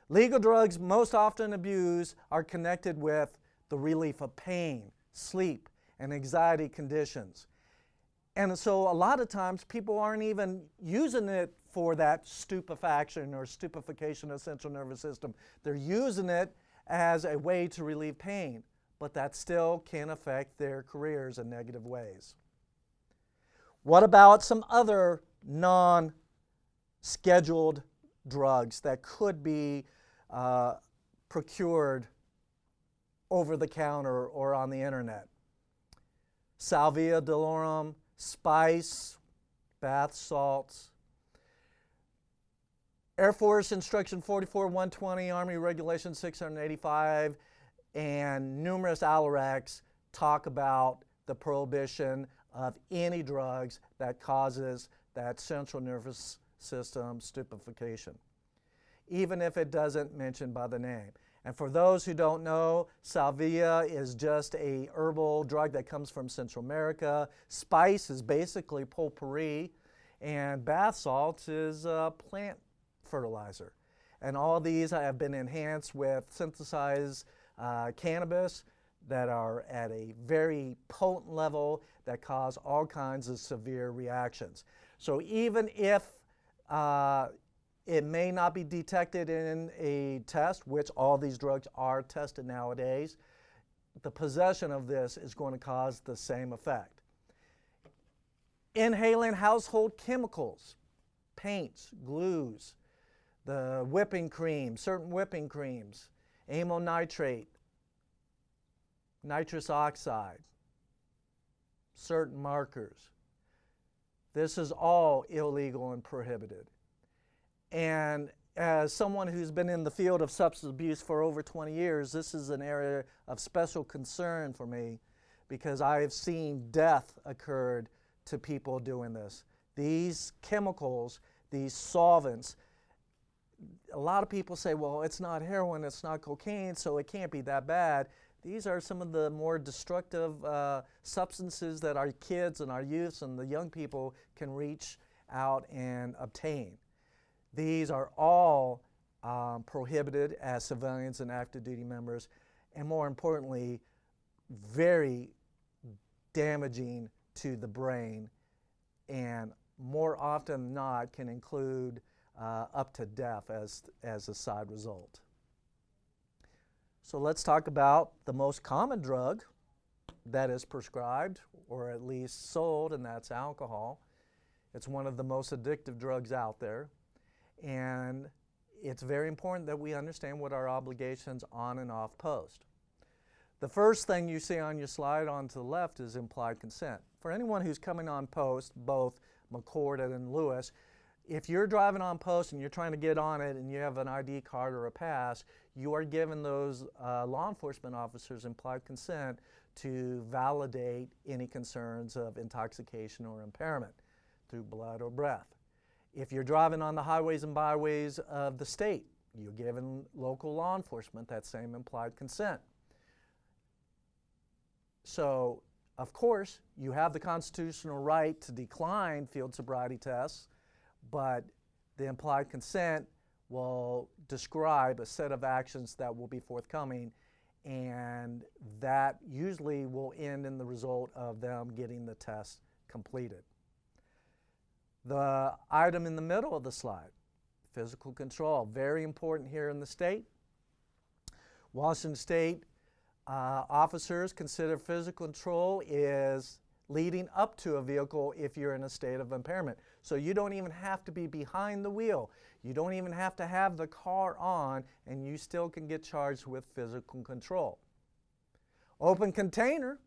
Legal drugs most often abused are connected with the relief of pain, sleep, and anxiety conditions. And so a lot of times people aren't even using it for that stupefaction or stupefaction of the central nervous system. They're using it as a way to relieve pain, but that still can affect their careers in negative ways. What about some other non-scheduled drugs that could be procured over the counter or on the internet? Salvia dolorum, spice, bath salts. Air Force Instruction 44-120, Army Regulation 685, and numerous ALARACs talk about the prohibition of any drugs that causes that central nervous system stupefaction, even if it doesn't mention by the name. And for those who don't know, salvia is just a herbal drug that comes from Central America. Spice is basically potpourri, and bath salts is plant fertilizer. And all these have been enhanced with synthesized cannabis that are at a very potent level that cause all kinds of severe reactions. So even if it may not be detected in a test, which all these drugs are tested nowadays, the possession of this is going to cause the same effect. Inhaling household chemicals, paints, glues, the whipping cream, certain whipping creams, amyl nitrate, nitrous oxide, certain markers. This is all illegal and prohibited. And as someone who's been in the field of substance abuse for over 20 years, this is an area of special concern for me because I have seen death occurred to people doing this. These chemicals, these solvents, a lot of people say, well, it's not heroin, it's not cocaine, so it can't be that bad. These are some of the more destructive substances that our kids and our youths and the young people can reach out and obtain. These are all prohibited as civilians and active duty members, and more importantly, very damaging to the brain, and more often than not can include up to death as a side result. So let's talk about the most common drug that is prescribed or at least sold, and that's alcohol. It's one of the most addictive drugs out there, and it's very important that we understand what our obligations on and off post. The first thing you see on your slide on to the left is implied consent. For anyone who's coming on post, both McCord and Lewis, if you're driving on post and you're trying to get on it and you have an ID card or a pass, you are giving those law enforcement officers implied consent to validate any concerns of intoxication or impairment through blood or breath. If you're driving on the highways and byways of the state, you're giving local law enforcement that same implied consent. So, of course, you have the constitutional right to decline field sobriety tests, but the implied consent will describe a set of actions that will be forthcoming, and that usually will end in the result of them getting the test completed. The item in the middle of the slide, physical control, very important here in the state. Washington State officers consider physical control is leading up to a vehicle if you're in a state of impairment. So you don't even have to be behind the wheel. You don't even have to have the car on, and you still can get charged with physical control. Open container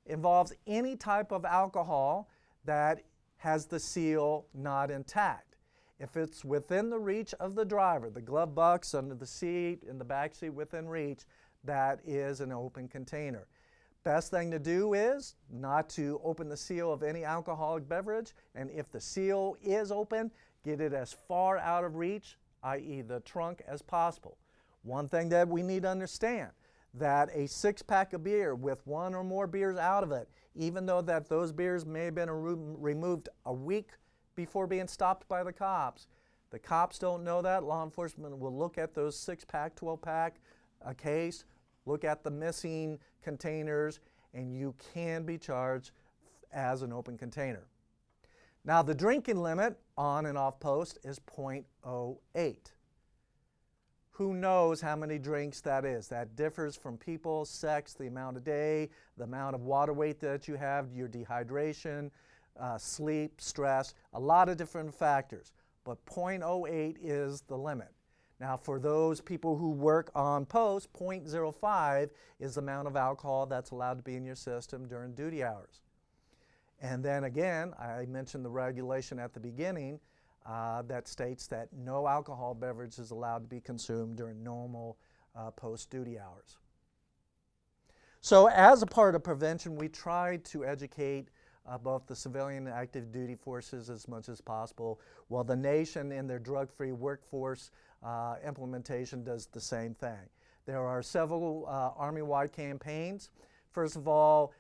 involves any type of alcohol that has the seal not intact. If it's within the reach of the driver, the glove box, under the seat, in the back seat within reach, that is an open container. Best thing to do is not to open the seal of any alcoholic beverage, and if the seal is open, get it as far out of reach, i.e. the trunk, as possible. One thing that we need to understand, that a 6-pack of beer with 1 or more beers out of it, even though that those beers may have been removed a week before being stopped by the cops don't know that. Law enforcement will look at those 6-pack, 12-pack, a case, look at the missing containers, and you can be charged as an open container. Now, the drinking limit on and off post is 0.08. Who knows how many drinks that is? That differs from people, sex, the amount of day, the amount of water weight that you have, your dehydration, sleep, stress, a lot of different factors. But 0.08 is the limit. Now, for those people who work on post, 0.05 is the amount of alcohol that's allowed to be in your system during duty hours. And then again, I mentioned the regulation at the beginning that states that no alcohol beverage is allowed to be consumed during normal post-duty hours. So as a part of prevention, we try to educate both the civilian and active duty forces as much as possible, while the nation in their drug-free workforce implementation does the same thing. There are several Army-wide campaigns. First of all,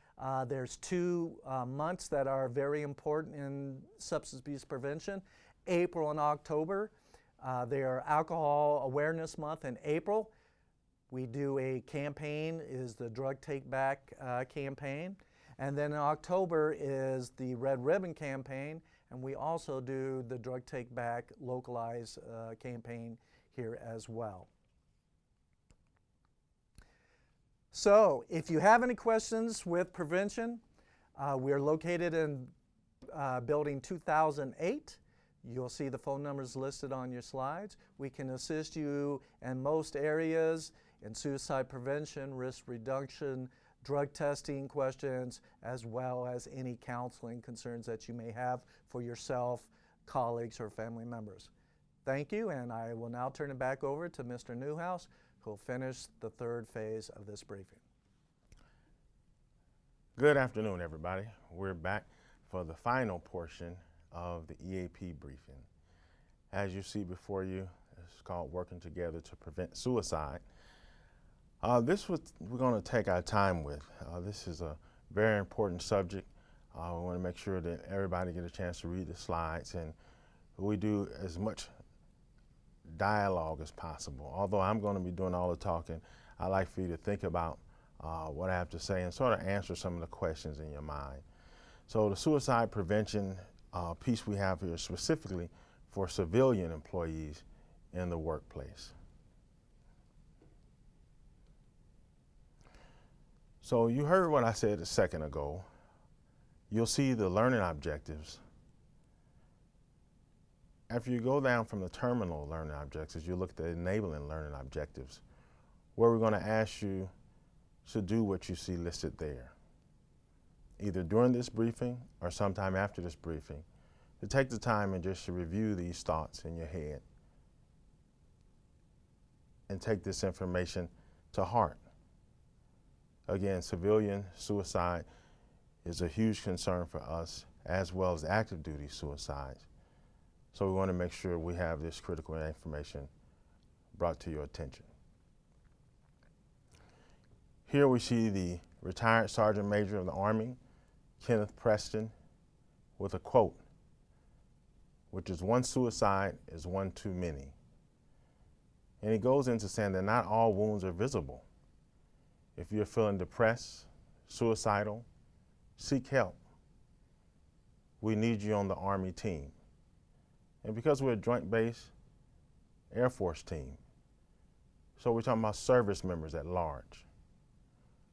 there's 2 months that are very important in substance abuse prevention. April and October. They are Alcohol Awareness Month in April. We do a campaign, is the Drug Take Back campaign. And then in October is the Red Ribbon campaign, and we also do the Drug Take Back localized campaign here as well. So if you have any questions with prevention, we are located in building 2008. You'll see the phone numbers listed on your slides. We can assist you in most areas in suicide prevention, risk reduction, drug testing questions, as well as any counseling concerns that you may have for yourself, colleagues, or family members. Thank you, and I will now turn it back over to Mr. Newhouse, who will finish the third phase of this briefing.
Good afternoon, everybody. We're back for the final portion of the EAP briefing. As you see before you, it's called Working Together to Prevent Suicide. We're going to take our time with. This is a very important subject. We want to make sure that everybody get a chance to read the slides, and we do as much dialogue as possible. Although I'm going to be doing all the talking, I'd like for you to think about what I have to say and sort of answer some of the questions in your mind. So the suicide prevention piece we have here is specifically for civilian employees in the workplace. So you heard what I said a second ago. You'll see the learning objectives. After you go down from the terminal learning objectives, you look at the enabling learning objectives, where we're going to ask you to do what you see listed there, either during this briefing or sometime after this briefing, to take the time and just to review these thoughts in your head and take this information to heart. Again, civilian suicide is a huge concern for us, as well as active duty suicides. So we want to make sure we have this critical information brought to your attention. Here we see the retired Sergeant Major of the Army, Kenneth Preston, with a quote, which is, "One suicide is one too many." And he goes into saying that not all wounds are visible. If you're feeling depressed, suicidal, seek help. We need you on the Army team. And because we're a Joint Base Air Force team, so we're talking about service members at large.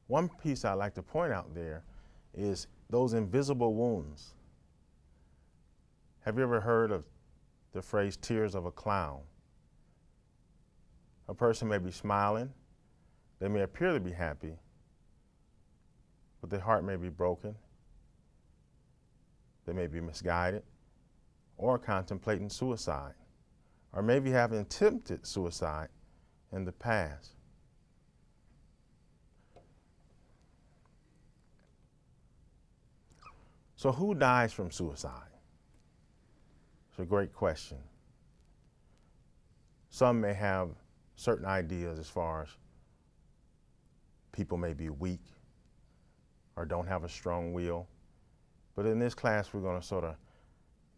One piece I'd like to point out there is those invisible wounds. Have you ever heard of the phrase tears of a clown? A person may be smiling, they may appear to be happy, but their heart may be broken, they may be misguided, or contemplating suicide, or maybe having attempted suicide in the past. So who dies from suicide? It's a great question. Some may have certain ideas as far as people may be weak or don't have a strong will. But in this class, we're going to sort of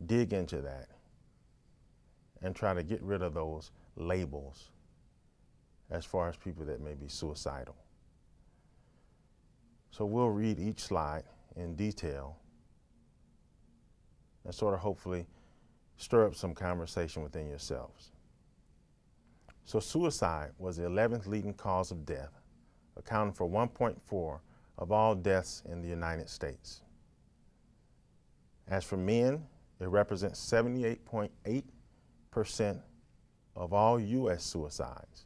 dig into that and try to get rid of those labels as far as people that may be suicidal. So we'll read each slide in detail and sort of hopefully stir up some conversation within yourselves. So suicide was the 11th leading cause of death, accounting for 1.4% of all deaths in the United States. As for men, it represents 78.8% of all U.S. suicides.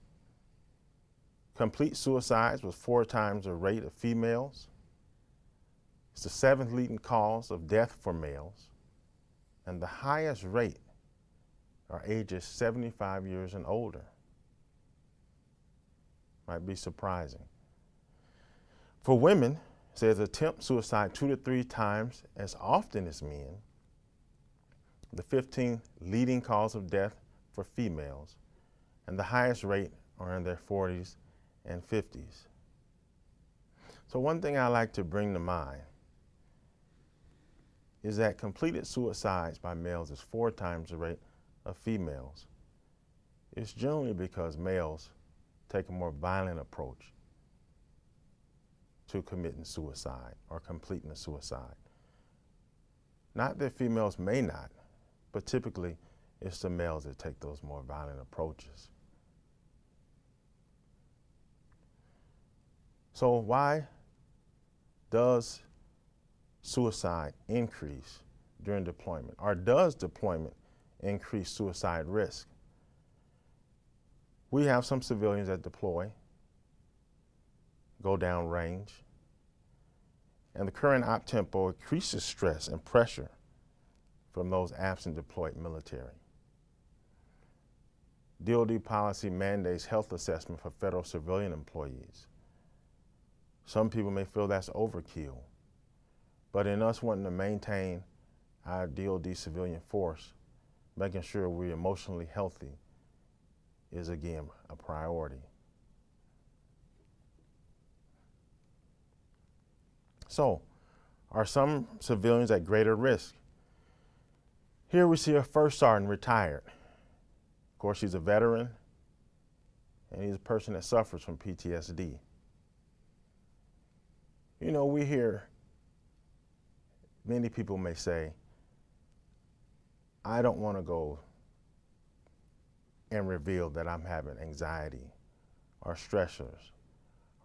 Complete suicides was 4 times the rate of females. It's the 7th leading cause of death for males, and the highest rate are ages 75 years and older. Might be surprising. For women, it says attempt suicide 2 to 3 times as often as men. The 15th leading cause of death for females, and the highest rate are in their 40s and 50s. So one thing I like to bring to mind is that completed suicides by males is 4 times the rate of females. It's generally because males take a more violent approach to committing suicide or completing a suicide. Not that females may not, but typically it's the males that take those more violent approaches. So why does suicide increase during deployment, or does deployment increase suicide risk? We have some civilians that deploy, go down range, And the current op tempo increases stress and pressure from those absent deployed military. DoD policy mandates health assessment for federal civilian employees. Some people may feel that's overkill, but in us wanting to maintain our DoD civilian force, making sure we're emotionally healthy is again a priority. So, are some civilians at greater risk? Here we see a first sergeant retired. Of course, he's a veteran, and he's a person that suffers from PTSD. You know, we hear many people may say, I don't want to go and reveal that I'm having anxiety or stressors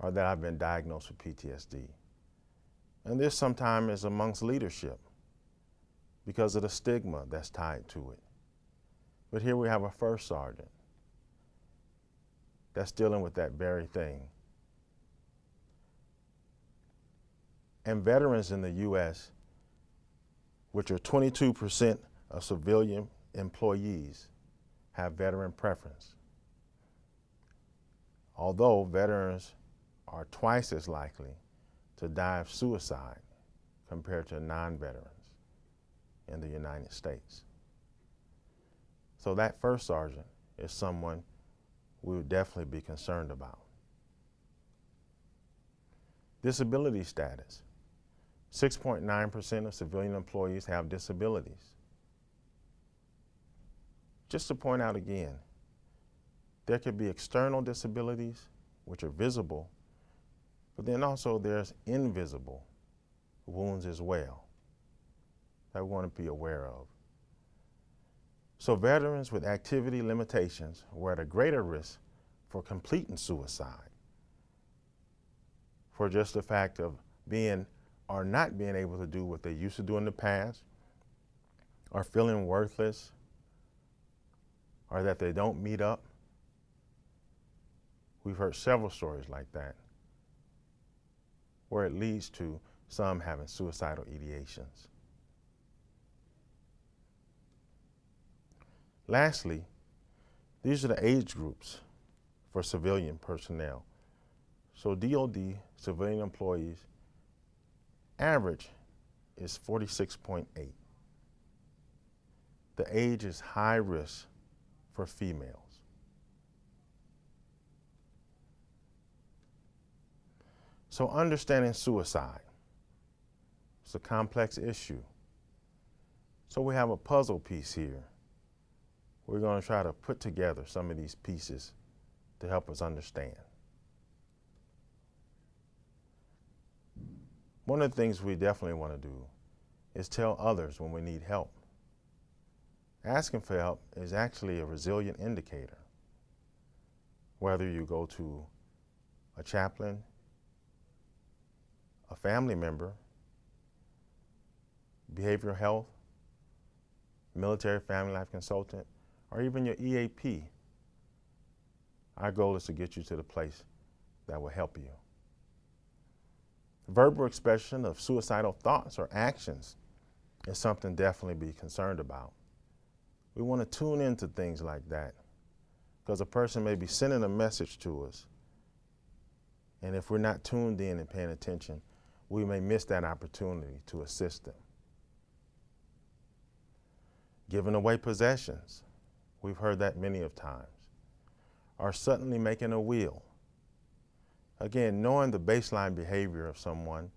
or that I've been diagnosed with PTSD. And this sometimes is amongst leadership because of the stigma that's tied to it. But here we have a first sergeant that's dealing with that very thing. And veterans in the U.S., which are 22% of civilian employees, have veteran preference. Although veterans are twice as likely to die of suicide compared to non-veterans in the United States. So that first sergeant is someone we would definitely be concerned about. Disability status. 6.9% of civilian employees have disabilities. Just to point out again, there could be external disabilities, which are visible, but then also there's invisible wounds as well that we want to be aware of. So veterans with activity limitations were at a greater risk for completing suicide, for just the fact of being or not being able to do what they used to do in the past, or feeling worthless, or that they don't meet up. We've heard several stories like that, where it leads to some having suicidal ideations. Lastly, these are the age groups for civilian personnel. So DoD civilian employees, average is 46.8. The age is high risk for females. So understanding suicide, it's a complex issue. So we have a puzzle piece here. We're going to try to put together some of these pieces to help us understand. One of the things we definitely want to do is tell others when we need help. Asking for help is actually a resilient indicator. Whether you go to a chaplain, a family member, behavioral health, military family life consultant, or even your EAP, our goal is to get you to the place that will help you. Verbal expression of suicidal thoughts or actions is something definitely to be concerned about. We want to tune into things like that because a person may be sending a message to us, and if we're not tuned in and paying attention, we may miss that opportunity to assist them. Giving away possessions, we've heard that many of times, or suddenly making a will. Again, knowing the baseline behavior of someone,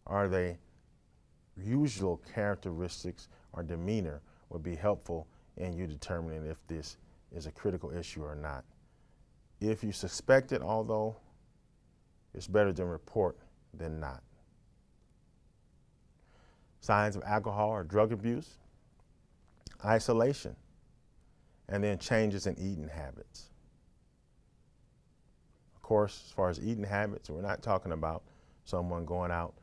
are they usual characteristics or demeanor would be helpful in you determining if this is a critical issue or not. If you suspect it, although, it's better to report than not. Signs of alcohol or drug abuse, isolation, and then changes in eating habits. Of course, as far as eating habits, we're not talking about someone going out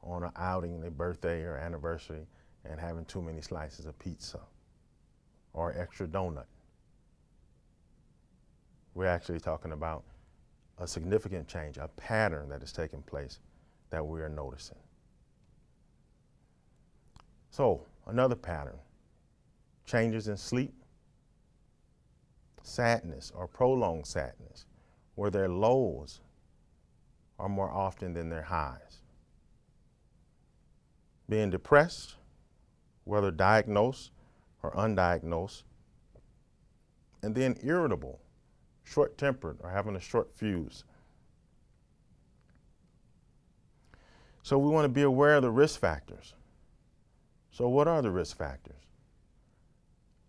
on an outing, their birthday or anniversary, and having too many slices of pizza or extra donut. We're actually talking about a significant change, a pattern that is taking place that we are noticing. So, another pattern, changes in sleep, sadness or prolonged sadness, where their lows are more often than their highs. Being depressed, whether diagnosed or undiagnosed, and then irritable, short-tempered, or having a short fuse. So we want to be aware of the risk factors. So what are the risk factors?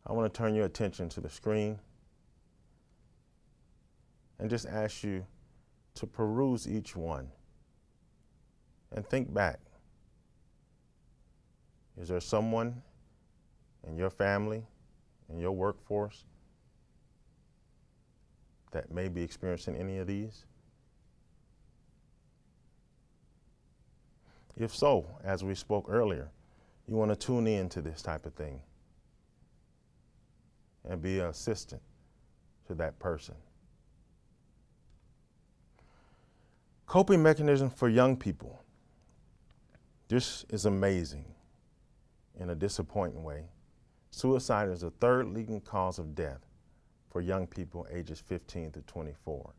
I want to turn your attention to the screen and just ask you to peruse each one and think back. Is there someone in your family, in your workforce, that may be experiencing any of these? If so, as we spoke earlier, you want to tune in to this type of thing and be an assistant to that person. Coping mechanism for young people. This is amazing in a disappointing way. Suicide is the third leading cause of death for young people ages 15 to 24.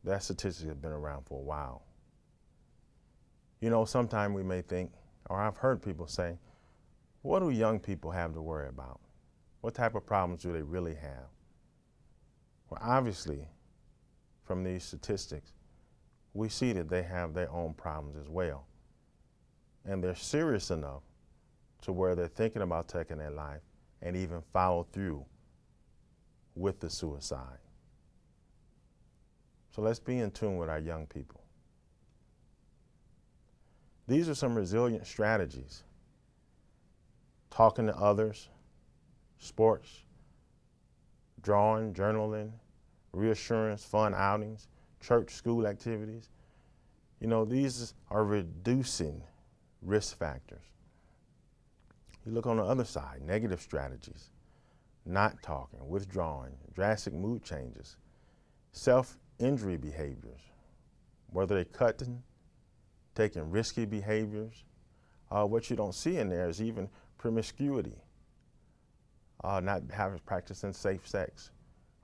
That statistic has been around for a while. You know, sometimes we may think, or I've heard people say, what do young people have to worry about? What type of problems do they really have? Well, obviously, from these statistics, we see that they have their own problems as well. And they're serious enough to where they're thinking about taking their life and even follow through with the suicide. So let's be in tune with our young people. These are some resilient strategies. Talking to others, sports, drawing, journaling, reassurance, fun outings, church, school activities. You know, these are reducing risk factors. You look on the other side, negative strategies, not talking, withdrawing, drastic mood changes, self-injury behaviors, whether they're cutting, taking risky behaviors. What you don't see in there is even promiscuity, not practicing safe sex,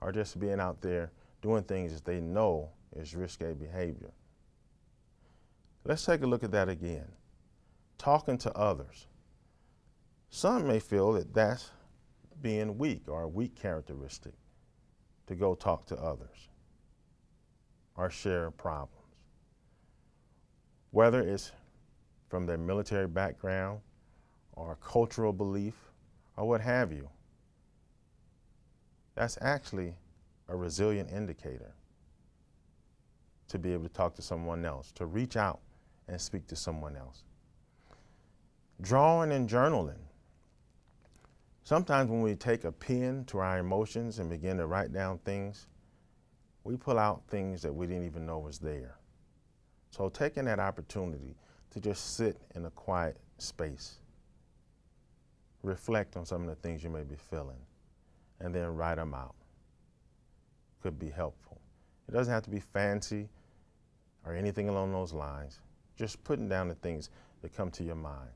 or just being out there doing things that they know is risky behavior. Let's take a look at that again. Talking to others. Some may feel that that's being weak or a weak characteristic to go talk to others or share problems. Whether it's from their military background or cultural belief or what have you, that's actually a resilient indicator to be able to talk to someone else, to reach out and speak to someone else. Drawing and journaling. Sometimes when we take a pen to our emotions and begin to write down things, we pull out things that we didn't even know was there. So taking that opportunity to just sit in a quiet space, reflect on some of the things you may be feeling, and then write them out could be helpful. It doesn't have to be fancy or anything along those lines. Just putting down the things that come to your mind,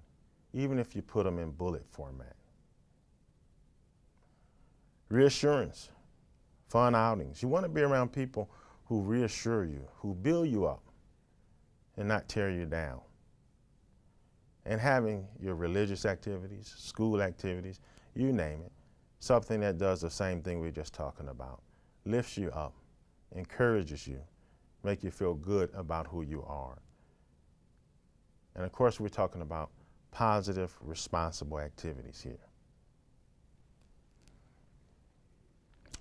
even if you put them in bullet format. Reassurance, fun outings. You want to be around people who reassure you, who build you up and not tear you down. And having your religious activities, school activities, you name it, something that does the same thing we're just talking about. Lifts you up, encourages you, make you feel good about who you are. And of course, we're talking about positive, responsible activities here.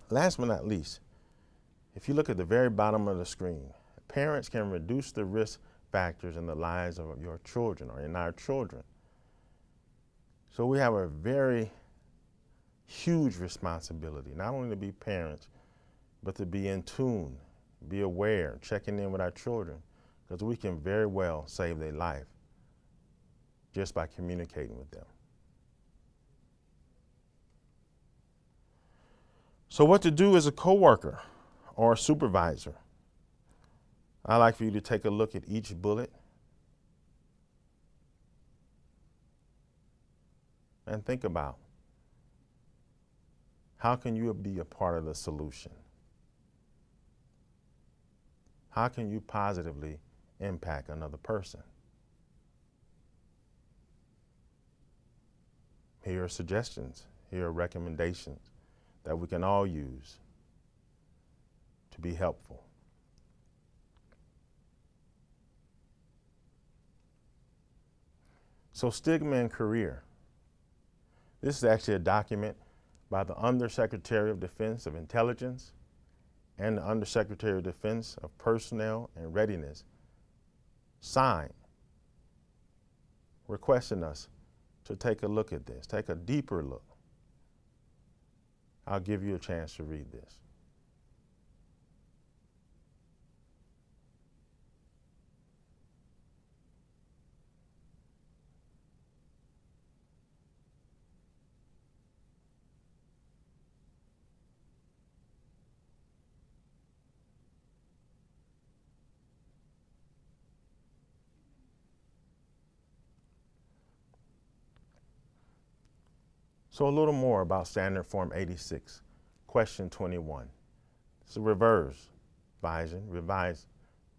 Last but not least, if you look at the very bottom of the screen, parents can reduce the risk factors in the lives of your children or in our children. So we have a very huge responsibility, not only to be parents, but to be in tune, be aware, checking in with our children, because we can very well save their life just by communicating with them. So what to do as a coworker or a supervisor? I'd like for you to take a look at each bullet and think about, how can you be a part of the solution? How can you positively impact another person? Here are suggestions, here are recommendations that we can all use to be helpful. So, stigma in career. This is actually a document by the Undersecretary of Defense of Intelligence and the Undersecretary of Defense of Personnel and Readiness, signed, requesting us to take a look at this, take a deeper look. I'll give you a chance to read this. So a little more about Standard Form 86, question 21. It's a revised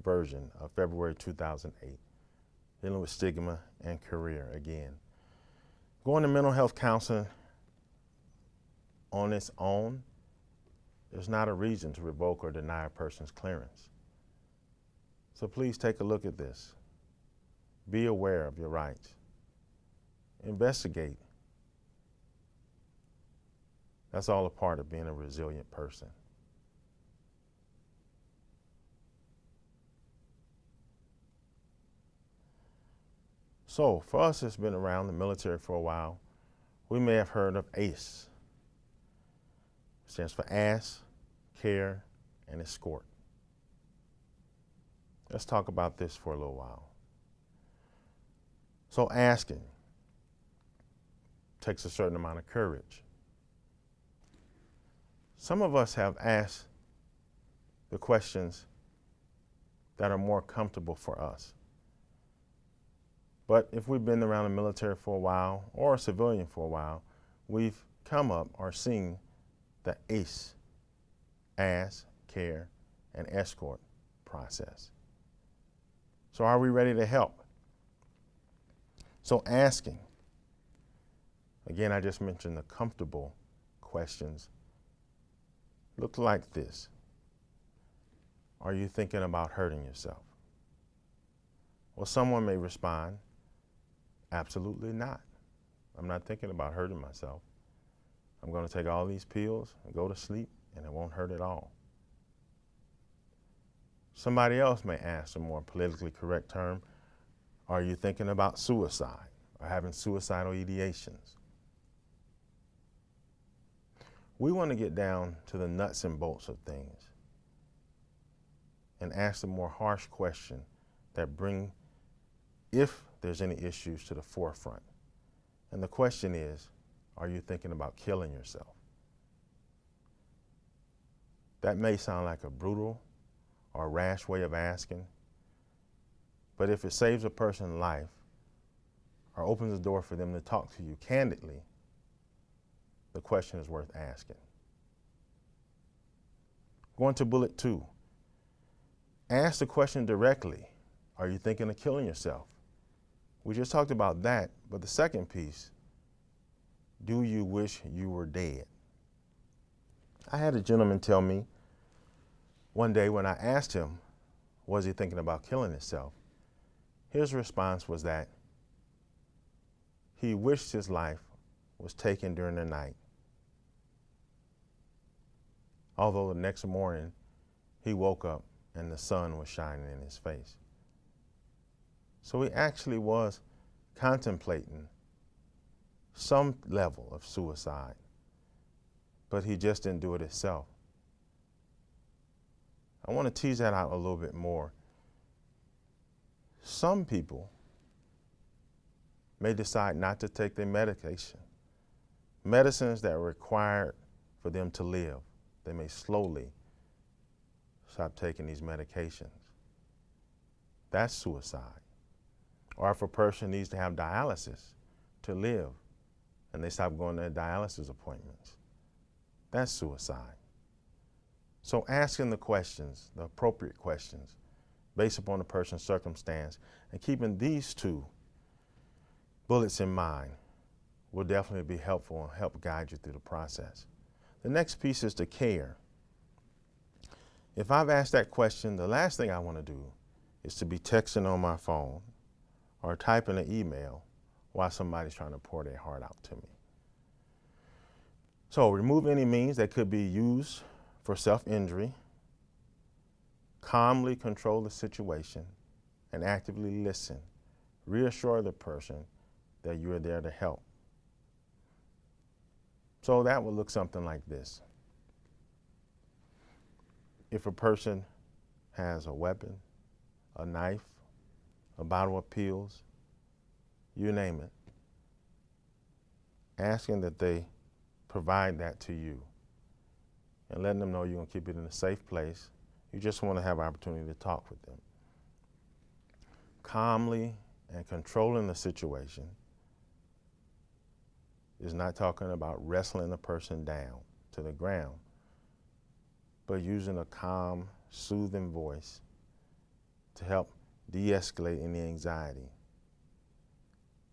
version of February 2008, dealing with stigma and career again. Going to mental health counseling on its own is not a reason to revoke or deny a person's clearance. So please take a look at this. Be aware of your rights. Investigate. That's all a part of being a resilient person. So, for us that's been around the military for a while, we may have heard of ACE. It stands for Ask, Care, and Escort. Let's talk about this for a little while. So asking takes a certain amount of courage. Some of us have asked the questions that are more comfortable for us. But if we've been around the military for a while or a civilian for a while, we've come up or seen the ACE, Ask, Care, and Escort process. So are we ready to help? So asking, again, I just mentioned the comfortable questions. Look like this. Are you thinking about hurting yourself? Well, someone may respond, absolutely not. I'm not thinking about hurting myself. I'm going to take all these pills and go to sleep, and it won't hurt at all. Somebody else may ask a more politically correct term, are you thinking about suicide or having suicidal ideations? We want to get down to the nuts and bolts of things and ask the more harsh question that bring, if there's any issues, to the forefront. And the question is, are you thinking about killing yourself? That may sound like a brutal or rash way of asking, but if it saves a person's life or opens the door for them to talk to you candidly, the question is worth asking. Going to bullet 2. Ask the question directly. Are you thinking of killing yourself? We just talked about that, but the second piece, do you wish you were dead? I had a gentleman tell me one day when I asked him, was he thinking about killing himself? His response was that he wished his life was taken during the night, although the next morning he woke up and the sun was shining in his face. So he actually was contemplating some level of suicide, but he just didn't do it himself. I want to tease that out a little bit more. Some people may decide not to take their medication, medicines that are required for them to live. They may slowly stop taking these medications. That's suicide. Or if a person needs to have dialysis to live, and and they stop going to their dialysis appointments. That's suicide. So asking the questions, the appropriate questions, based upon the person's circumstance, and keeping these two bullets in mind will definitely be helpful and help guide you through the process. The next piece is the care. If I've asked that question, the last thing I want to do is to be texting on my phone or typing an email while somebody's trying to pour their heart out to me. So remove any means that could be used for self-injury, calmly control the situation, and actively listen. Reassure the person that you are there to help. So that would look something like this. If a person has a weapon, a knife, a bottle of pills, you name it, asking that they provide that to you and letting them know you're going to keep it in a safe place. You just want to have an opportunity to talk with them. Calmly and controlling the situation is not talking about wrestling the person down to the ground, but using a calm, soothing voice to help de-escalate any anxiety.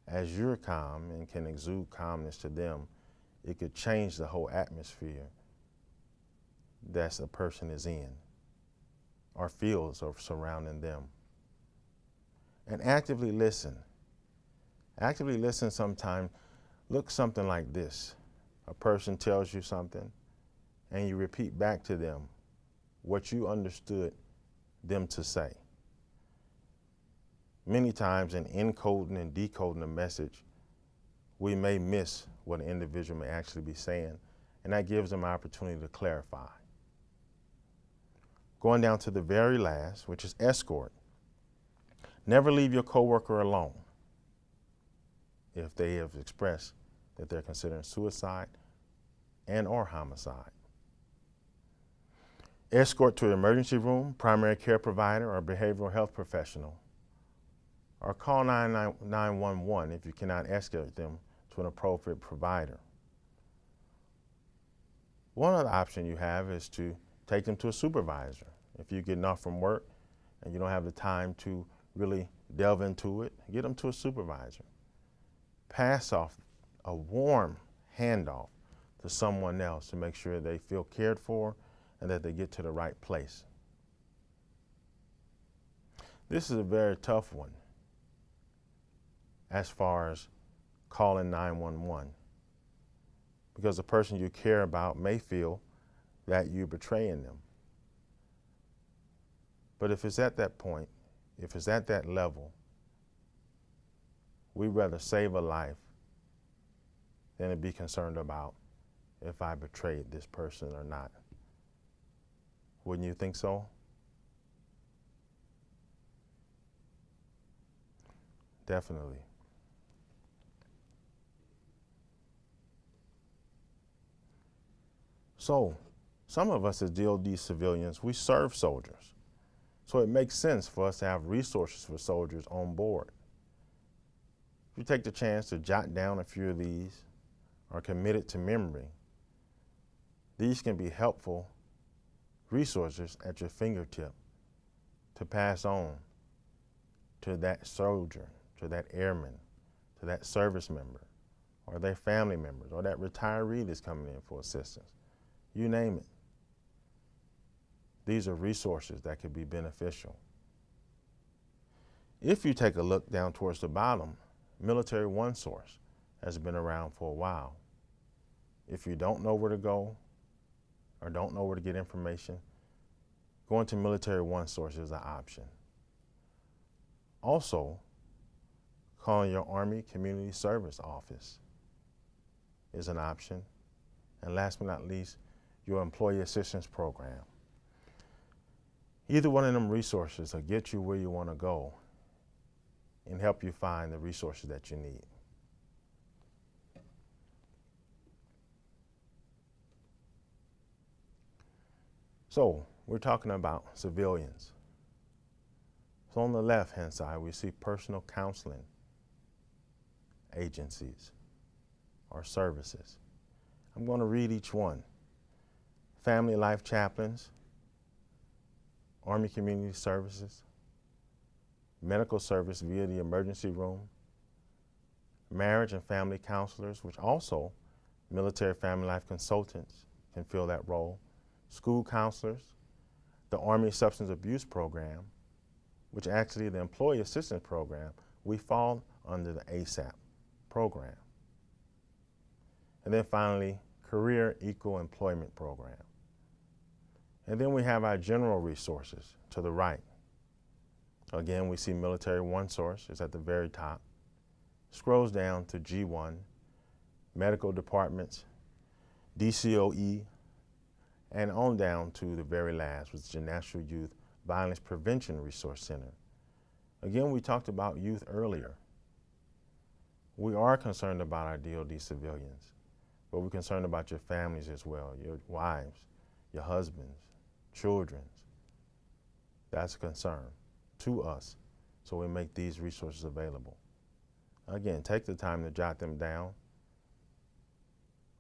As you're calm and can exude calmness to them, it could change the whole atmosphere that a person is in or feels of surrounding them. And actively listen. Actively listen sometimes looks something like this. A person tells you something and you repeat back to them what you understood them to say. Many times in encoding and decoding a message, we may miss what an individual may actually be saying, and that gives them an opportunity to clarify. Going down to the very last, which is escort. Never leave your coworker alone if they have expressed that they're considering suicide and or homicide. Escort to an emergency room, primary care provider, or behavioral health professional. Or call 911 if you cannot escort them to an appropriate provider. One other option you have is to take them to a supervisor. If you're getting off from work and you don't have the time to really delve into it, get them to a supervisor. Pass off a warm handoff to someone else to make sure they feel cared for and that they get to the right place. This is a very tough one as far as calling 911, because the person you care about may feel that you're betraying them. But if it's at that point, if it's at that level, we'd rather save a life than to be concerned about if I betrayed this person or not. Wouldn't you think so? Definitely. So, some of us as DoD civilians, we serve soldiers. So it makes sense for us to have resources for soldiers on board. If you take the chance to jot down a few of these or commit it to memory, these can be helpful resources at your fingertip to pass on to that soldier, to that airman, to that service member, or their family members, or that retiree that's coming in for assistance. You name it. These are resources that could be beneficial. If you take a look down towards the bottom, Military One Source has been around for a while. If you don't know where to go or don't know where to get information, going to Military One Source is an option. Also, calling your Army Community Service Office is an option. And last but not least, your Employee Assistance Program. Either one of them resources will get you where you want to go and help you find the resources that you need. So, we're talking about civilians. So on the left-hand side, we see personal counseling agencies or services. I'm going to read each one. Family Life Chaplains, Army Community Services, Medical Service via the emergency room, Marriage and Family Counselors, which also military family life consultants can fill that role, school counselors, the Army Substance Abuse Program, which actually the Employee Assistance Program, we fall under the ASAP program. And then finally, Career Equal Employment Program. And then we have our general resources to the right. Again, we see Military One Source is at the very top. Scrolls down to G1, medical departments, DCOE, and on down to the very last, which is the National Youth Violence Prevention Resource Center. Again, we talked about youth earlier. We are concerned about our DoD civilians, but we're concerned about your families as well, your wives, your husbands, children. That's a concern to us, so we make these resources available. Again, take the time to jot them down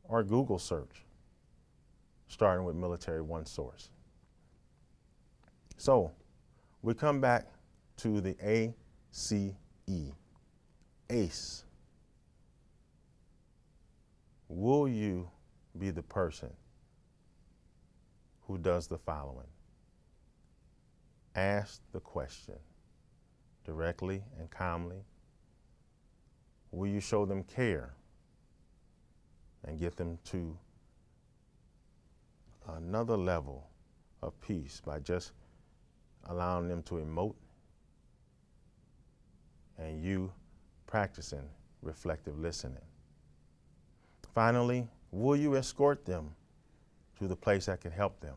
or Google search, starting with Military One Source. So we come back to the ACE, ACE. Will you be the person who does the following? Ask the question directly and calmly. Will you show them care and get them to another level of peace by just allowing them to emote and you practicing reflective listening? Finally, will you escort them to the place that can help them?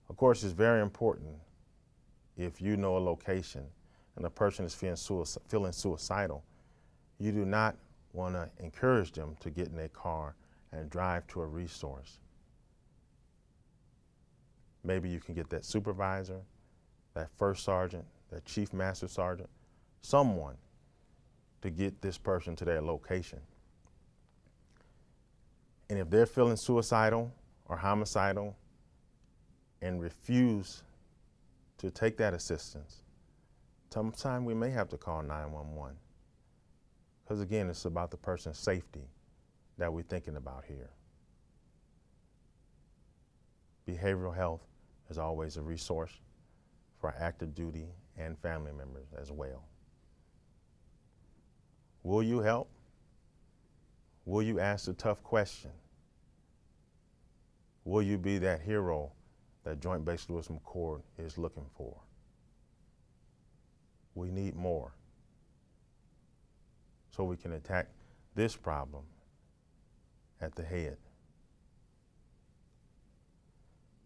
Of course, it's very important if you know a location and a person is feeling suicidal, you do not want to encourage them to get in a car and drive to a resource. Maybe you can get that supervisor, that first sergeant, that chief master sergeant, someone to get this person to their location. And if they're feeling suicidal or homicidal and refuse to take that assistance, sometime we may have to call 911. Because again, it's about the person's safety that we're thinking about here. Behavioral health is always a resource for active duty and family members as well. Will you help? Will you ask the tough question? Will you be that hero that Joint Base Lewis McChord is looking for? We need more so we can attack this problem at the head.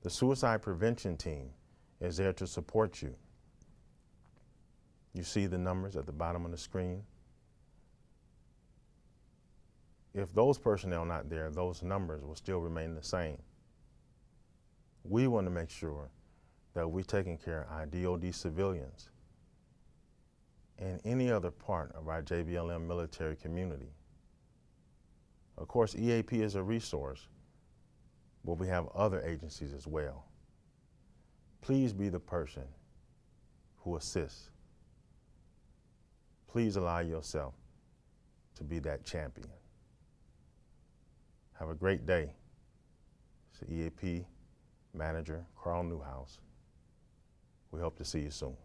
The suicide prevention team is there to support you. You see the numbers at the bottom of the screen. If those personnel are not there, those numbers will still remain the same. We want to make sure that we're taking care of our DoD civilians and any other part of our JBLM military community. Of course, EAP is a resource, but we have other agencies as well. Please be the person who assists. Please allow yourself to be that champion. Have a great day. It's the EAP Manager, Carl Newhouse. We hope to see you soon.